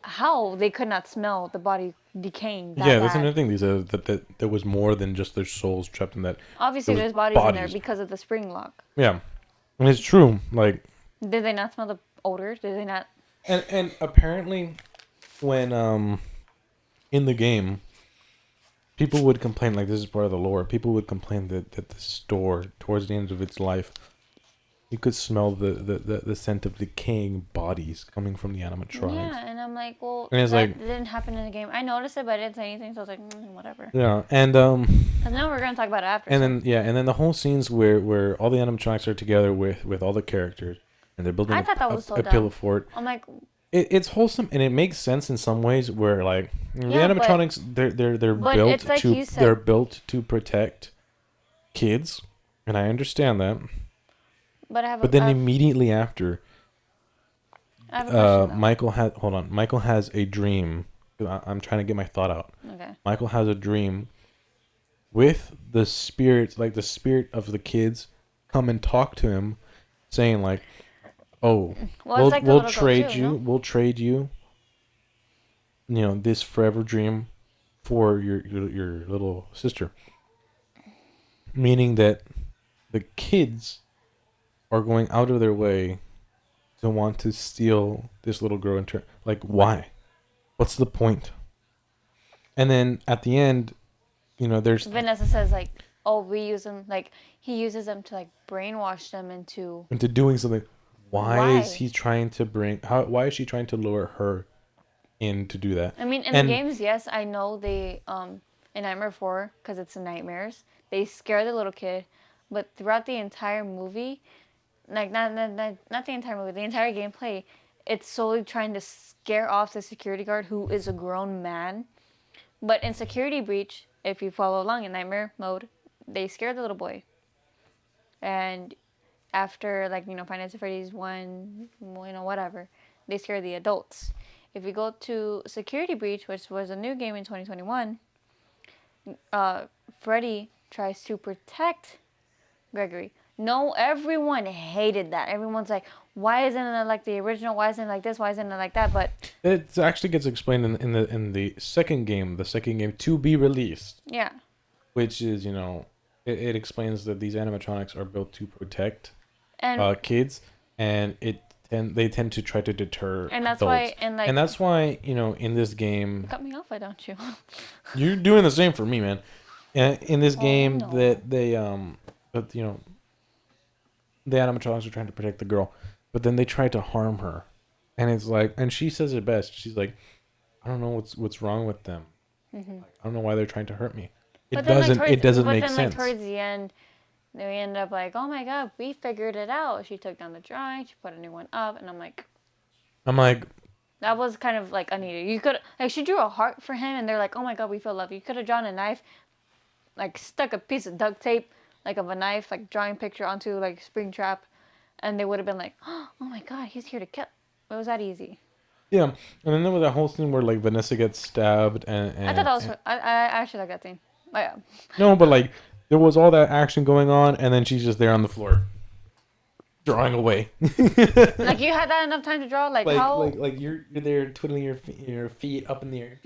[SPEAKER 2] how they could not smell the body decaying that
[SPEAKER 1] that's another thing. These that there was more than just their souls trapped in that.
[SPEAKER 2] Obviously, there's bodies in there because of the spring lock.
[SPEAKER 1] Yeah, and it's true. Like,
[SPEAKER 2] did they not smell the odor? Did they not?
[SPEAKER 1] And apparently, when in the game, people would complain, like this is part of the lore. People would complain that the store, towards the end of its life, you could smell the scent of decaying bodies coming from the animatronics.
[SPEAKER 2] Yeah, and I'm like, well,
[SPEAKER 1] and
[SPEAKER 2] that didn't happen in the game. I noticed it, but I didn't say anything, so I was like, whatever.
[SPEAKER 1] Yeah, and
[SPEAKER 2] because now we're gonna talk about it after.
[SPEAKER 1] And then the whole scenes where all the animatronics are together with all the characters, and they're building a pillow fort.
[SPEAKER 2] I'm like,
[SPEAKER 1] it's wholesome and it makes sense in some ways. Where like the animatronics, they're built
[SPEAKER 2] like
[SPEAKER 1] to they're built to protect kids, and I understand that. But then immediately after, Michael has a dream. I'm trying to get my thought out.
[SPEAKER 2] Okay.
[SPEAKER 1] Michael has a dream with the spirit, like the spirit of the kids, come and talk to him, saying like, "Oh, we'll trade you. No? We'll trade you. You know, this forever dream for your little sister." Meaning that the kids are going out of their way to want to steal this little girl. Like, why? What's the point? And then at the end, you know, there's
[SPEAKER 2] Vanessa says like, "Oh, we use them." Like he uses them to like brainwash them into
[SPEAKER 1] doing something. Why is he trying to why is she trying to lure her in to do that?
[SPEAKER 2] I mean, in the games, yes, I know they in Nightmare 4, because it's the nightmares, they scare the little kid, but throughout the entire movie, like not the entire movie, the entire gameplay, it's solely trying to scare off the security guard who is a grown man. But in Security Breach, if you follow along in Nightmare mode, they scare the little boy. And after, like, you know, Five Nights at Freddy's 1, you know, whatever, they scare the adults. If you go to Security Breach, which was a new game in 2021, Freddy tries to protect Gregory. No, everyone hated that. Everyone's like, why isn't it like the original? Why isn't it like this? Why isn't it like that? But
[SPEAKER 1] it actually gets explained in the second game to be released.
[SPEAKER 2] Yeah.
[SPEAKER 1] Which is, you know, it explains that these animatronics are built to protect kids, and they tend to try to deter
[SPEAKER 2] and that's
[SPEAKER 1] adults.
[SPEAKER 2] And
[SPEAKER 1] that's why, you know, in this game,
[SPEAKER 2] cut me off, why don't you?
[SPEAKER 1] You're doing the same for me, man. In this game, that they but you know, the animatronics are trying to protect the girl, but then they tried to harm her, and it's like, and she says it best. She's like, I don't know what's wrong with them. Like, I don't know why they're trying to hurt me.
[SPEAKER 2] But then, like,
[SPEAKER 1] It doesn't
[SPEAKER 2] but
[SPEAKER 1] make
[SPEAKER 2] then, like,
[SPEAKER 1] sense.
[SPEAKER 2] towards the end, they end up like, oh my god, we figured it out. She took down the drawing, she put a new one up, and
[SPEAKER 1] I'm like,
[SPEAKER 2] that was kind of like unneeded. You could like she drew a heart for him, and they're like, oh my god, we feel love. You could have drawn a knife, like stuck a piece of duct tape, like of a knife, like drawing picture onto like Springtrap, and they would have been like, oh my god, he's here to kill. It was that easy.
[SPEAKER 1] yeah. And then there was that whole scene where like Vanessa gets stabbed,
[SPEAKER 2] I thought that was.
[SPEAKER 1] and
[SPEAKER 2] I actually like that scene. Oh, yeah.
[SPEAKER 1] no, but like there was all that action going on, and then she's just there on the floor, drawing away.
[SPEAKER 2] Like you had that enough time to draw. Like,
[SPEAKER 1] like
[SPEAKER 2] how?
[SPEAKER 1] like you're there twiddling your feet up in the air,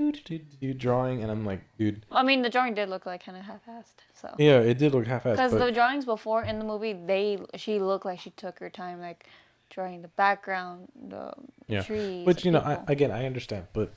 [SPEAKER 1] drawing, and I'm like, dude.
[SPEAKER 2] I mean, the drawing did look like kind of half-assed. So.
[SPEAKER 1] Yeah, it did look half-assed.
[SPEAKER 2] Because
[SPEAKER 1] But
[SPEAKER 2] the drawings before in the movie, she looked like she took her time, like drawing the background, the
[SPEAKER 1] yeah,
[SPEAKER 2] trees.
[SPEAKER 1] but you know,
[SPEAKER 2] people.
[SPEAKER 1] I understand, but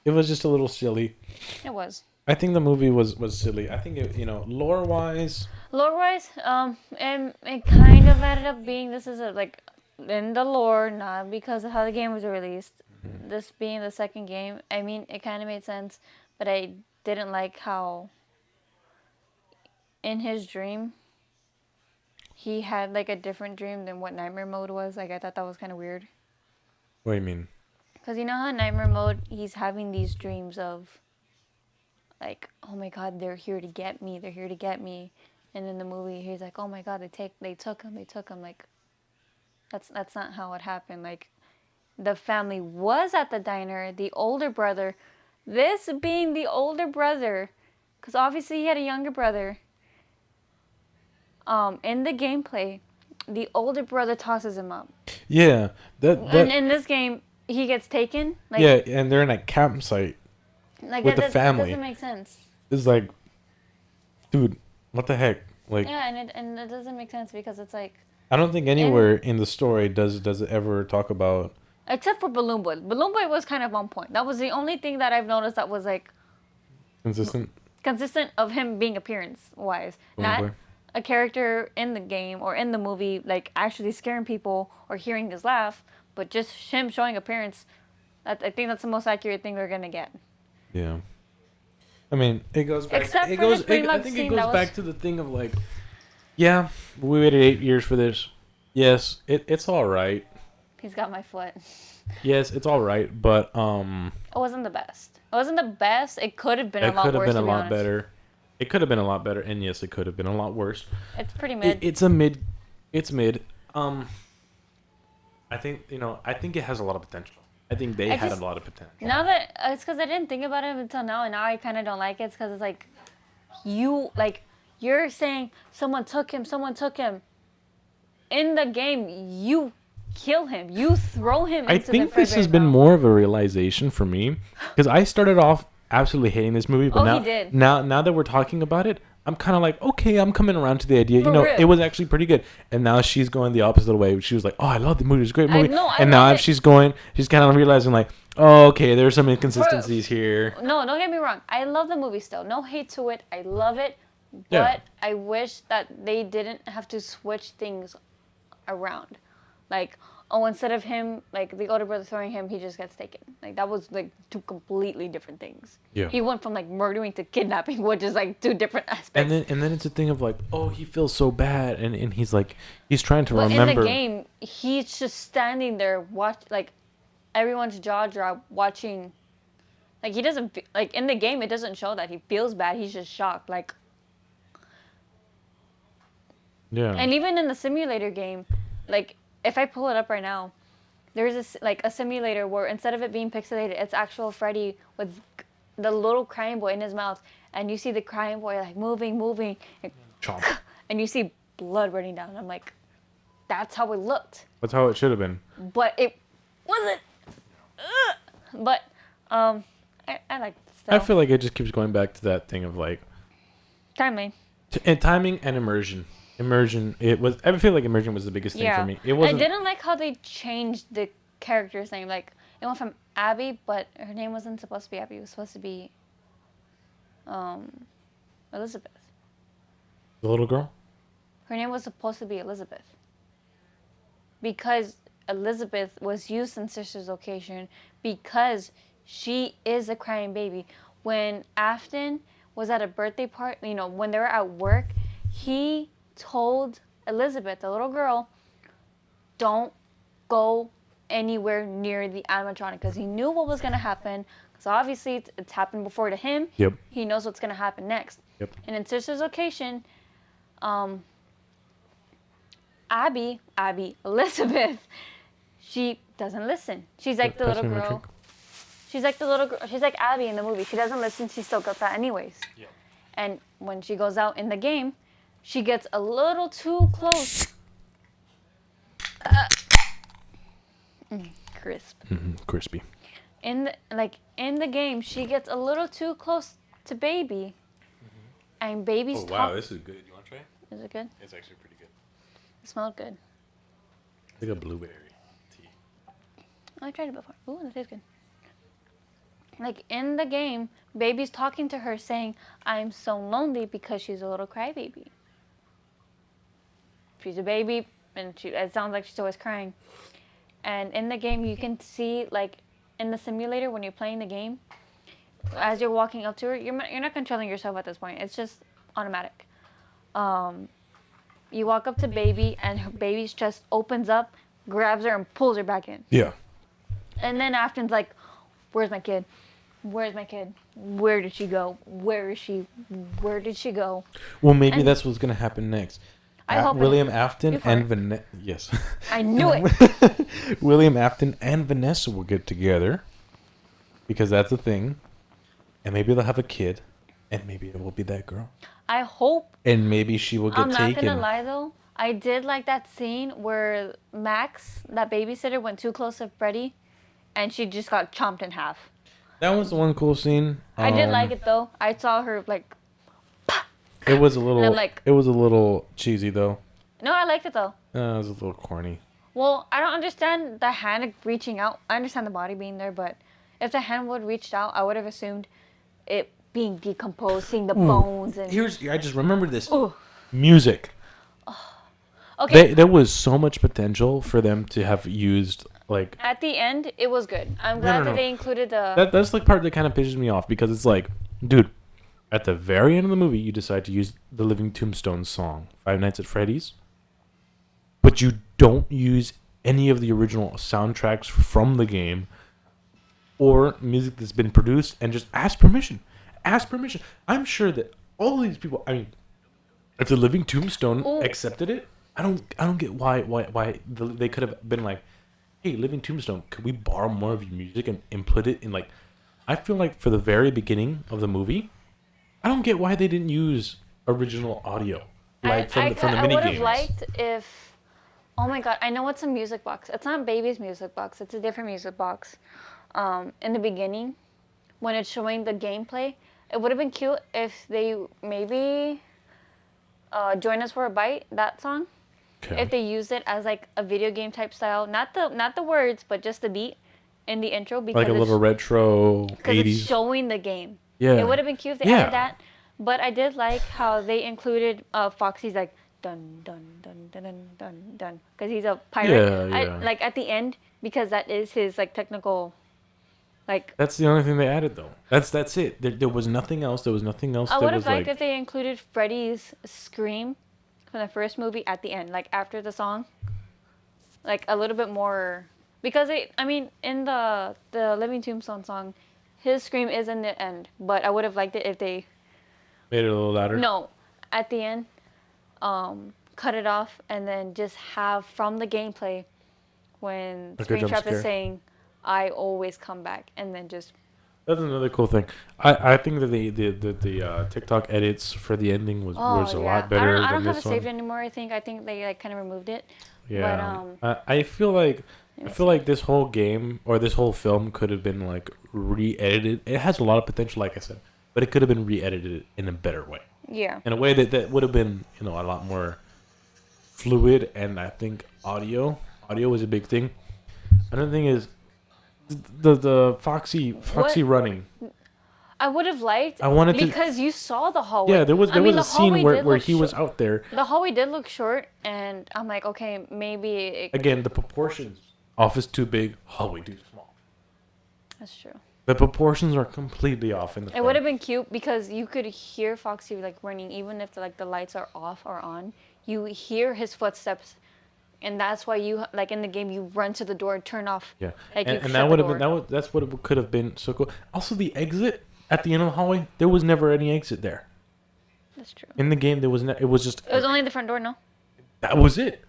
[SPEAKER 1] it was just a little silly.
[SPEAKER 2] It was.
[SPEAKER 1] I think the movie was silly. I think it, you know, lore wise.
[SPEAKER 2] Lore-wise, and it kind of ended up being this is a, like in the lore, not because of how the game was released. This being the second game, I mean, it kind of made sense, but I didn't like how in his dream he had like a different dream than what nightmare mode was. Like I thought that was kind of weird.
[SPEAKER 1] What do you mean?
[SPEAKER 2] Because you know how in nightmare mode he's having these dreams of like, oh my god, they're here to get me, they're here to get me. And in the movie he's like, oh my god, they took him. Like that's not how it happened. Like the family was at the diner, the older brother, this being the older brother, because obviously he had a younger brother. In the gameplay, the older brother tosses him up.
[SPEAKER 1] Yeah,
[SPEAKER 2] And in this game, he gets taken. Like,
[SPEAKER 1] yeah, and they're in a campsite
[SPEAKER 2] like
[SPEAKER 1] with the
[SPEAKER 2] that
[SPEAKER 1] family.
[SPEAKER 2] doesn't make sense.
[SPEAKER 1] It's like, dude, what the heck? Like,
[SPEAKER 2] Yeah, and it doesn't make sense because it's like,
[SPEAKER 1] I don't think anywhere in the story does it ever talk about.
[SPEAKER 2] except for Balloon Boy. Balloon Boy was kind of on point. That was the only thing that I've noticed that was like
[SPEAKER 1] Consistent.
[SPEAKER 2] of him being appearance wise,
[SPEAKER 1] Balloon
[SPEAKER 2] not
[SPEAKER 1] Boy.
[SPEAKER 2] a character in the game or in the movie like actually scaring people or hearing his laugh, but just him showing appearance. I think that's the most accurate thing we're gonna get.
[SPEAKER 1] Yeah. I mean, it goes back.
[SPEAKER 2] Except
[SPEAKER 1] It
[SPEAKER 2] for
[SPEAKER 1] goes.
[SPEAKER 2] the Spring
[SPEAKER 1] I
[SPEAKER 2] Love
[SPEAKER 1] think
[SPEAKER 2] scene
[SPEAKER 1] it goes
[SPEAKER 2] that was-
[SPEAKER 1] back to the thing of like, yeah, we waited 8 years for this. Yes, it's all right.
[SPEAKER 2] He's got my foot.
[SPEAKER 1] Yes, it's all right, but
[SPEAKER 2] It wasn't the best. It wasn't the best. It could have been a
[SPEAKER 1] it
[SPEAKER 2] lot
[SPEAKER 1] could have
[SPEAKER 2] worse.
[SPEAKER 1] been a
[SPEAKER 2] to be
[SPEAKER 1] lot
[SPEAKER 2] honest.
[SPEAKER 1] better. It could have been a lot better, and yes, it could have been a lot worse.
[SPEAKER 2] It's pretty mid.
[SPEAKER 1] It's a mid. It's mid. I think I think it has a lot of potential. I think they had
[SPEAKER 2] just-
[SPEAKER 1] a lot of potential.
[SPEAKER 2] Now that it's because I didn't think about it until now, and now I kind of don't like it. It's because it's like you're saying someone took him. In the game, you kill him. You throw him.
[SPEAKER 1] I
[SPEAKER 2] Into
[SPEAKER 1] think
[SPEAKER 2] the
[SPEAKER 1] this has
[SPEAKER 2] Fredbear
[SPEAKER 1] been
[SPEAKER 2] Mound.
[SPEAKER 1] more of a realization for me because I started off absolutely hating this movie, but
[SPEAKER 2] Oh,
[SPEAKER 1] now
[SPEAKER 2] he did.
[SPEAKER 1] now that we're talking about it, I'm kind of like, okay, I'm coming around to the idea.
[SPEAKER 2] For real.
[SPEAKER 1] It was actually pretty good. And now she's going the opposite way. She was like, oh, I love the movie. It's a great movie.
[SPEAKER 2] I
[SPEAKER 1] and now
[SPEAKER 2] love it.
[SPEAKER 1] she's kind of realizing like, oh, okay, there's some inconsistencies here.
[SPEAKER 2] No, don't get me wrong. I love the movie still. No hate to it. I love it. But
[SPEAKER 1] Yeah.
[SPEAKER 2] I wish that they didn't have to switch things around. Like, oh, instead of him, like the older brother throwing him, he just gets taken. Like that was like two completely different things.
[SPEAKER 1] Yeah.
[SPEAKER 2] He went from like murdering to kidnapping, which is like two different aspects.
[SPEAKER 1] And then it's a thing of like, oh, he feels so bad, and he's like, he's trying to
[SPEAKER 2] But
[SPEAKER 1] remember.
[SPEAKER 2] in the game, he's just standing there, like everyone's jaw drop, watching. Like he doesn't like in the game, it doesn't show that he feels bad. He's just shocked. Like,
[SPEAKER 1] Yeah.
[SPEAKER 2] and even in the simulator game, like if I pull it up right now, there's a simulator where instead of it being pixelated, it's actual Freddy with the little crying boy in his mouth, and you see the crying boy like moving, and,
[SPEAKER 1] Chomp.
[SPEAKER 2] and you see blood running down. I'm like, that's how it looked.
[SPEAKER 1] That's how it should have been.
[SPEAKER 2] But it wasn't. But I like it still.
[SPEAKER 1] I feel like it just keeps going back to that thing of like
[SPEAKER 2] Timely.
[SPEAKER 1] and timing and immersion. I feel like immersion was the biggest thing for me. It wasn't.
[SPEAKER 2] I didn't like how they changed the character's name. Like it went from Abby, but her name wasn't supposed to be Abby. It was supposed to be Elizabeth.
[SPEAKER 1] The little girl.
[SPEAKER 2] Her name was supposed to be Elizabeth. because Elizabeth was used in Sister's location because she is a crying baby. When Afton was at a birthday party, when they were at work, he told Elizabeth, the little girl, don't go anywhere near the animatronic because he knew what was going to happen. Because obviously it's happened before to him.
[SPEAKER 1] Yep.
[SPEAKER 2] He knows what's going to happen next.
[SPEAKER 1] Yep.
[SPEAKER 2] And in Sister's location, Elizabeth, she doesn't listen. She's like the little girl. She's like the little girl. She's like Abby in the movie. She doesn't listen. She still gets that anyways.
[SPEAKER 1] Yeah.
[SPEAKER 2] And when she goes out in the game, she gets a little too close. Crisp.
[SPEAKER 1] Crispy.
[SPEAKER 2] In the game, she gets a little too close to baby, and baby's
[SPEAKER 1] wow, this is good. You want to try it?
[SPEAKER 2] Is it good?
[SPEAKER 1] It's actually pretty good.
[SPEAKER 2] It smelled good.
[SPEAKER 1] It's like a blueberry tea.
[SPEAKER 2] I tried it before. Ooh, that tastes good. Like in the game, baby's talking to her saying, "I'm so lonely," because she's a little crybaby. She's a baby, and it sounds like she's always crying. And in the game, you can see, like, in the simulator, when you're playing the game, as you're walking up to her, you're not controlling yourself at this point. It's just automatic. You walk up to baby, and her baby's chest opens up, grabs her, and pulls her back in.
[SPEAKER 1] Yeah.
[SPEAKER 2] And then Afton's like, "Where's my kid? Where's my kid? Where did she go? Where is she? Where did she go?"
[SPEAKER 1] Well, maybe that's what's gonna happen next.
[SPEAKER 2] I hope
[SPEAKER 1] William Afton and Vanessa. Yes.
[SPEAKER 2] I knew it.
[SPEAKER 1] William Afton and Vanessa will get together because that's the thing, and maybe they'll have a kid, and maybe it will be that girl.
[SPEAKER 2] I hope.
[SPEAKER 1] And maybe she will get
[SPEAKER 2] I'm
[SPEAKER 1] taken.
[SPEAKER 2] not gonna lie though. I did like that scene where Max, that babysitter, went too close to Freddy, and she just got chomped in half.
[SPEAKER 1] That was one cool scene.
[SPEAKER 2] I did like it though. I saw her like.
[SPEAKER 1] It was a little.
[SPEAKER 2] And I'm like,
[SPEAKER 1] it was a little cheesy though.
[SPEAKER 2] No, I liked it though.
[SPEAKER 1] It was a little corny.
[SPEAKER 2] Well, I don't understand the hand reaching out. I understand the body being there, but if the hand would reached out, I would have assumed it being decomposed, seeing the bones and.
[SPEAKER 1] I just remembered this.
[SPEAKER 2] Ooh.
[SPEAKER 1] Music.
[SPEAKER 2] Okay.
[SPEAKER 1] There was so much potential for them to have used like.
[SPEAKER 2] At the end, it was good. I'm glad that they included the.
[SPEAKER 1] That's like part that kind of pisses me off because it's like, dude, at the very end of the movie, you decide to use the Living Tombstones song, Five Nights at Freddy's, but you don't use any of the original soundtracks from the game or music that's been produced, and just ask permission. Ask permission. I'm sure that all these people. I mean, if the Living Tombstone accepted it, I don't get why they could have been like, hey, Living Tombstone, could we borrow more of your music and put it in like. I feel like for the very beginning of the movie, I don't get why they didn't use original audio like from the mini games. I would have
[SPEAKER 2] liked if. Oh my god! I know it's a music box. It's not Baby's music box. It's a different music box. In the beginning, when it's showing the gameplay, it would have been cute if they maybe "Join Us for a Bite," that song. Okay. If they used it as like a video game type style, not the words, but just the beat in the intro, because
[SPEAKER 1] like a little retro 80s.
[SPEAKER 2] Because it's showing the game.
[SPEAKER 1] Yeah.
[SPEAKER 2] It would have been cute if they added that. But I did like how they included Foxy's like dun dun dun dun dun dun dun, because he's a pirate.
[SPEAKER 1] Yeah.
[SPEAKER 2] Like at the end, because that is his like technical. Like.
[SPEAKER 1] That's the only thing they added though. That's it. There was nothing else. There was nothing else.
[SPEAKER 2] I would have liked if they included Freddy's scream from the first movie at the end, like after the song. Like a little bit more, because in the Living Tombstone song, his scream is in the end, but I would have liked it if they
[SPEAKER 1] made it a little louder.
[SPEAKER 2] No, at the end, cut it off and then just have from the gameplay when Springtrap is saying, "I always come back," and then just.
[SPEAKER 1] That's another cool thing. I think that the TikTok edits for the ending was a lot better than this one.
[SPEAKER 2] I don't have it saved anymore. I think they like kind of removed it.
[SPEAKER 1] Yeah. But, I feel like this whole game or this whole film could have been like re-edited. It has a lot of potential, like I said, but it could have been re-edited in a better way.
[SPEAKER 2] Yeah.
[SPEAKER 1] In a way that would have been, a lot more fluid, and I think audio was a big thing. Another thing is the Foxy running.
[SPEAKER 2] I would have liked.
[SPEAKER 1] I wanted to-
[SPEAKER 2] because you saw the hallway.
[SPEAKER 1] Yeah, there was
[SPEAKER 2] I mean,
[SPEAKER 1] a
[SPEAKER 2] the
[SPEAKER 1] scene
[SPEAKER 2] hallway
[SPEAKER 1] where
[SPEAKER 2] did
[SPEAKER 1] where
[SPEAKER 2] look
[SPEAKER 1] he was out there.
[SPEAKER 2] The hallway did look short, and I'm like, okay, maybe.
[SPEAKER 1] Again, the proportions. Office too big, hallway too small.
[SPEAKER 2] That's true.
[SPEAKER 1] The proportions are completely off in the
[SPEAKER 2] It
[SPEAKER 1] film.
[SPEAKER 2] would have been cute because you could hear Foxy like running, even if the lights are off or on. You hear his footsteps, and that's why you like in the game you run to the door and turn off.
[SPEAKER 1] Yeah,
[SPEAKER 2] Like, you
[SPEAKER 1] and
[SPEAKER 2] shut
[SPEAKER 1] that
[SPEAKER 2] the
[SPEAKER 1] would have
[SPEAKER 2] door.
[SPEAKER 1] been that's what it could have been so cool. Also, the exit at the end of the hallway, there was never any exit there.
[SPEAKER 2] That's true.
[SPEAKER 1] In the game, there was it was just
[SPEAKER 2] It was only the front door, no?
[SPEAKER 1] that was it.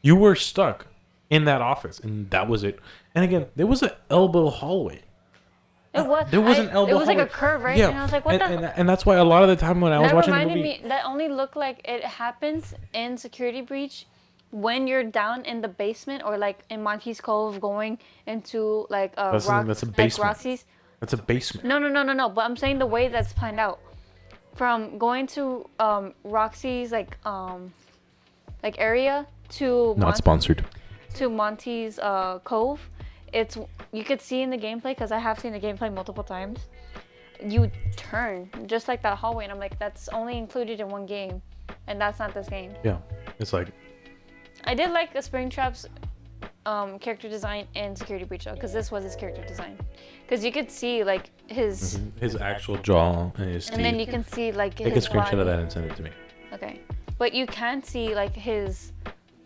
[SPEAKER 1] You were stuck in that office, and that was it. And again, there was an elbow hallway.
[SPEAKER 2] It was.
[SPEAKER 1] There was an elbow.
[SPEAKER 2] It was like a
[SPEAKER 1] hallway.
[SPEAKER 2] curve, right?
[SPEAKER 1] Yeah,
[SPEAKER 2] And I was like, what the?
[SPEAKER 1] and that's why a lot of the time when I was
[SPEAKER 2] That
[SPEAKER 1] watching the
[SPEAKER 2] reminded
[SPEAKER 1] movie,
[SPEAKER 2] me. That only looked like it happens in Security Breach when you're down in the basement or like in Monty's Cove going into like
[SPEAKER 1] That's a
[SPEAKER 2] like
[SPEAKER 1] basement.
[SPEAKER 2] Roxy's.
[SPEAKER 1] that's a basement.
[SPEAKER 2] No. But I'm saying the way that's planned out, from going to Roxy's like area to
[SPEAKER 1] Not sponsored.
[SPEAKER 2] to Monty's Cove. It's you could see in the gameplay because I have seen the gameplay multiple times. You turn just like that hallway, and I'm like, that's only included in one game, and that's not this game.
[SPEAKER 1] Yeah, it's like
[SPEAKER 2] I did like the Springtrap's character design in Security Breach though, because this was his character design, because you could see like his,
[SPEAKER 1] actual jaw and his teeth.
[SPEAKER 2] and then you can see like
[SPEAKER 1] Take a
[SPEAKER 2] his
[SPEAKER 1] screenshot
[SPEAKER 2] body.
[SPEAKER 1] of that and send it to me.
[SPEAKER 2] Okay, but you can see like his,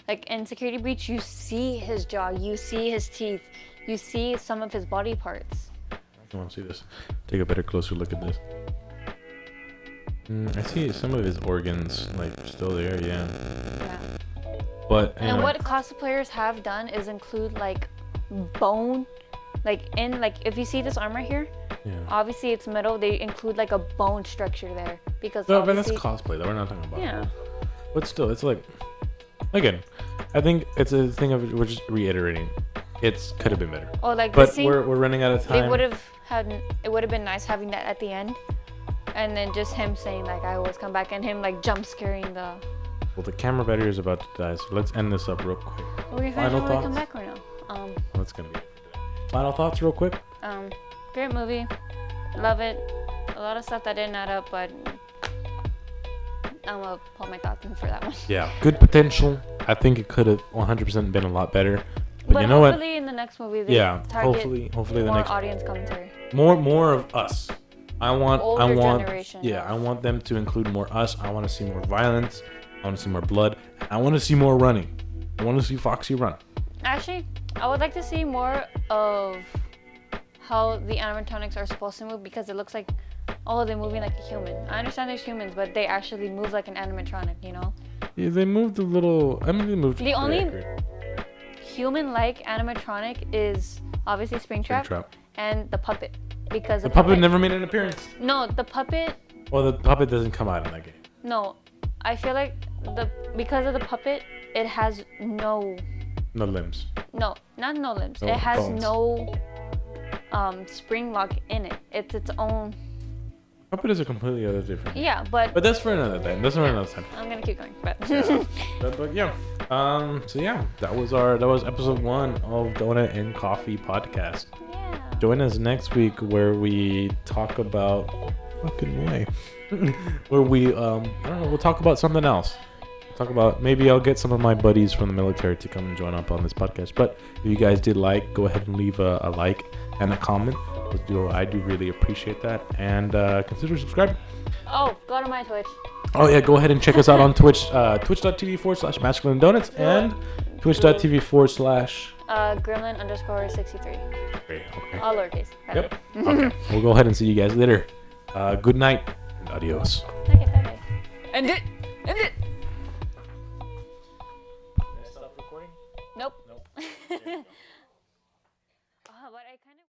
[SPEAKER 2] like in Security Breach, you see his jaw, you see his teeth, you see some of his body parts.
[SPEAKER 1] I want to see this. Take a better, closer look at this. I see some of his organs like still there, yeah.
[SPEAKER 2] Yeah.
[SPEAKER 1] But
[SPEAKER 2] And what cosplayers have done is include like bone, like in like if you see this arm right here,
[SPEAKER 1] yeah.
[SPEAKER 2] obviously it's metal. They include like a bone structure there because
[SPEAKER 1] No, but that's
[SPEAKER 2] obviously,
[SPEAKER 1] cosplay though. We're not talking about.
[SPEAKER 2] yeah.
[SPEAKER 1] But still, it's like, again, I think it's a thing of we're just reiterating. It's could have been better.
[SPEAKER 2] Or like
[SPEAKER 1] But
[SPEAKER 2] the scene,
[SPEAKER 1] we're running out of
[SPEAKER 2] they
[SPEAKER 1] time.
[SPEAKER 2] would have had. It would have been nice having that at the end, and then just him saying like I always come back and him like jump scaring the.
[SPEAKER 1] Well, the camera battery is about to die, so let's end this up real quick.
[SPEAKER 2] We
[SPEAKER 1] Final
[SPEAKER 2] finally come
[SPEAKER 1] thoughts?
[SPEAKER 2] back right now.
[SPEAKER 1] That's gonna be final thoughts, real quick.
[SPEAKER 2] Great movie, love it. A lot of stuff that didn't add up, but I'm gonna pull my thoughts in for that one.
[SPEAKER 1] Yeah, good potential. I think it could have 100% been a lot better. But you know what?
[SPEAKER 2] Hopefully in the next movie, they
[SPEAKER 1] Yeah,
[SPEAKER 2] target
[SPEAKER 1] hopefully the
[SPEAKER 2] more
[SPEAKER 1] next
[SPEAKER 2] audience commentary.
[SPEAKER 1] more of us. I want
[SPEAKER 2] Older generation.
[SPEAKER 1] yeah, I want them to include more us. I want to see more violence. I want to see more blood. I want to see more running. I want to see Foxy run.
[SPEAKER 2] Actually, I would like to see more of how the animatronics are supposed to move because it looks like, oh, they're moving like a human. I understand there's humans, but they actually move like an animatronic, you know?
[SPEAKER 1] Yeah, they moved a little. I mean, they moved.
[SPEAKER 2] The
[SPEAKER 1] pretty
[SPEAKER 2] only
[SPEAKER 1] accurate.
[SPEAKER 2] human-like animatronic is obviously Springtrap
[SPEAKER 1] Springtrap.
[SPEAKER 2] and the puppet. Because
[SPEAKER 1] The puppet never made an appearance.
[SPEAKER 2] No, the puppet.
[SPEAKER 1] Well, the puppet doesn't come out in that game.
[SPEAKER 2] No, I feel like because of the puppet, it has no
[SPEAKER 1] limbs.
[SPEAKER 2] not no limbs.
[SPEAKER 1] No
[SPEAKER 2] it has
[SPEAKER 1] bones.
[SPEAKER 2] no spring lock in it. It's its own.
[SPEAKER 1] Puppet is a completely other different.
[SPEAKER 2] Yeah, but
[SPEAKER 1] But that's for another time. That's for another time.
[SPEAKER 2] I'm gonna keep going. But
[SPEAKER 1] But yeah. So yeah, that was episode 1 of Donut and Coffee podcast.
[SPEAKER 2] yeah.
[SPEAKER 1] Join us next week where we talk about fucking way. Where we I don't know, we'll talk about something else. Talk about maybe I'll get some of my buddies from the military to come and join up on this podcast. But if you guys did go ahead and leave a like and a comment. I do really appreciate that, and consider subscribing.
[SPEAKER 2] Oh, go to my Twitch.
[SPEAKER 1] Oh yeah, go ahead and check us out on Twitch, twitch.tv/masculine donuts and twitch.tv/
[SPEAKER 2] Gremlin_63.
[SPEAKER 1] Okay.
[SPEAKER 2] All lowercase.
[SPEAKER 1] Yep. Okay. We'll go ahead and see you guys later. Good night and adios.
[SPEAKER 2] Okay, bye bye. And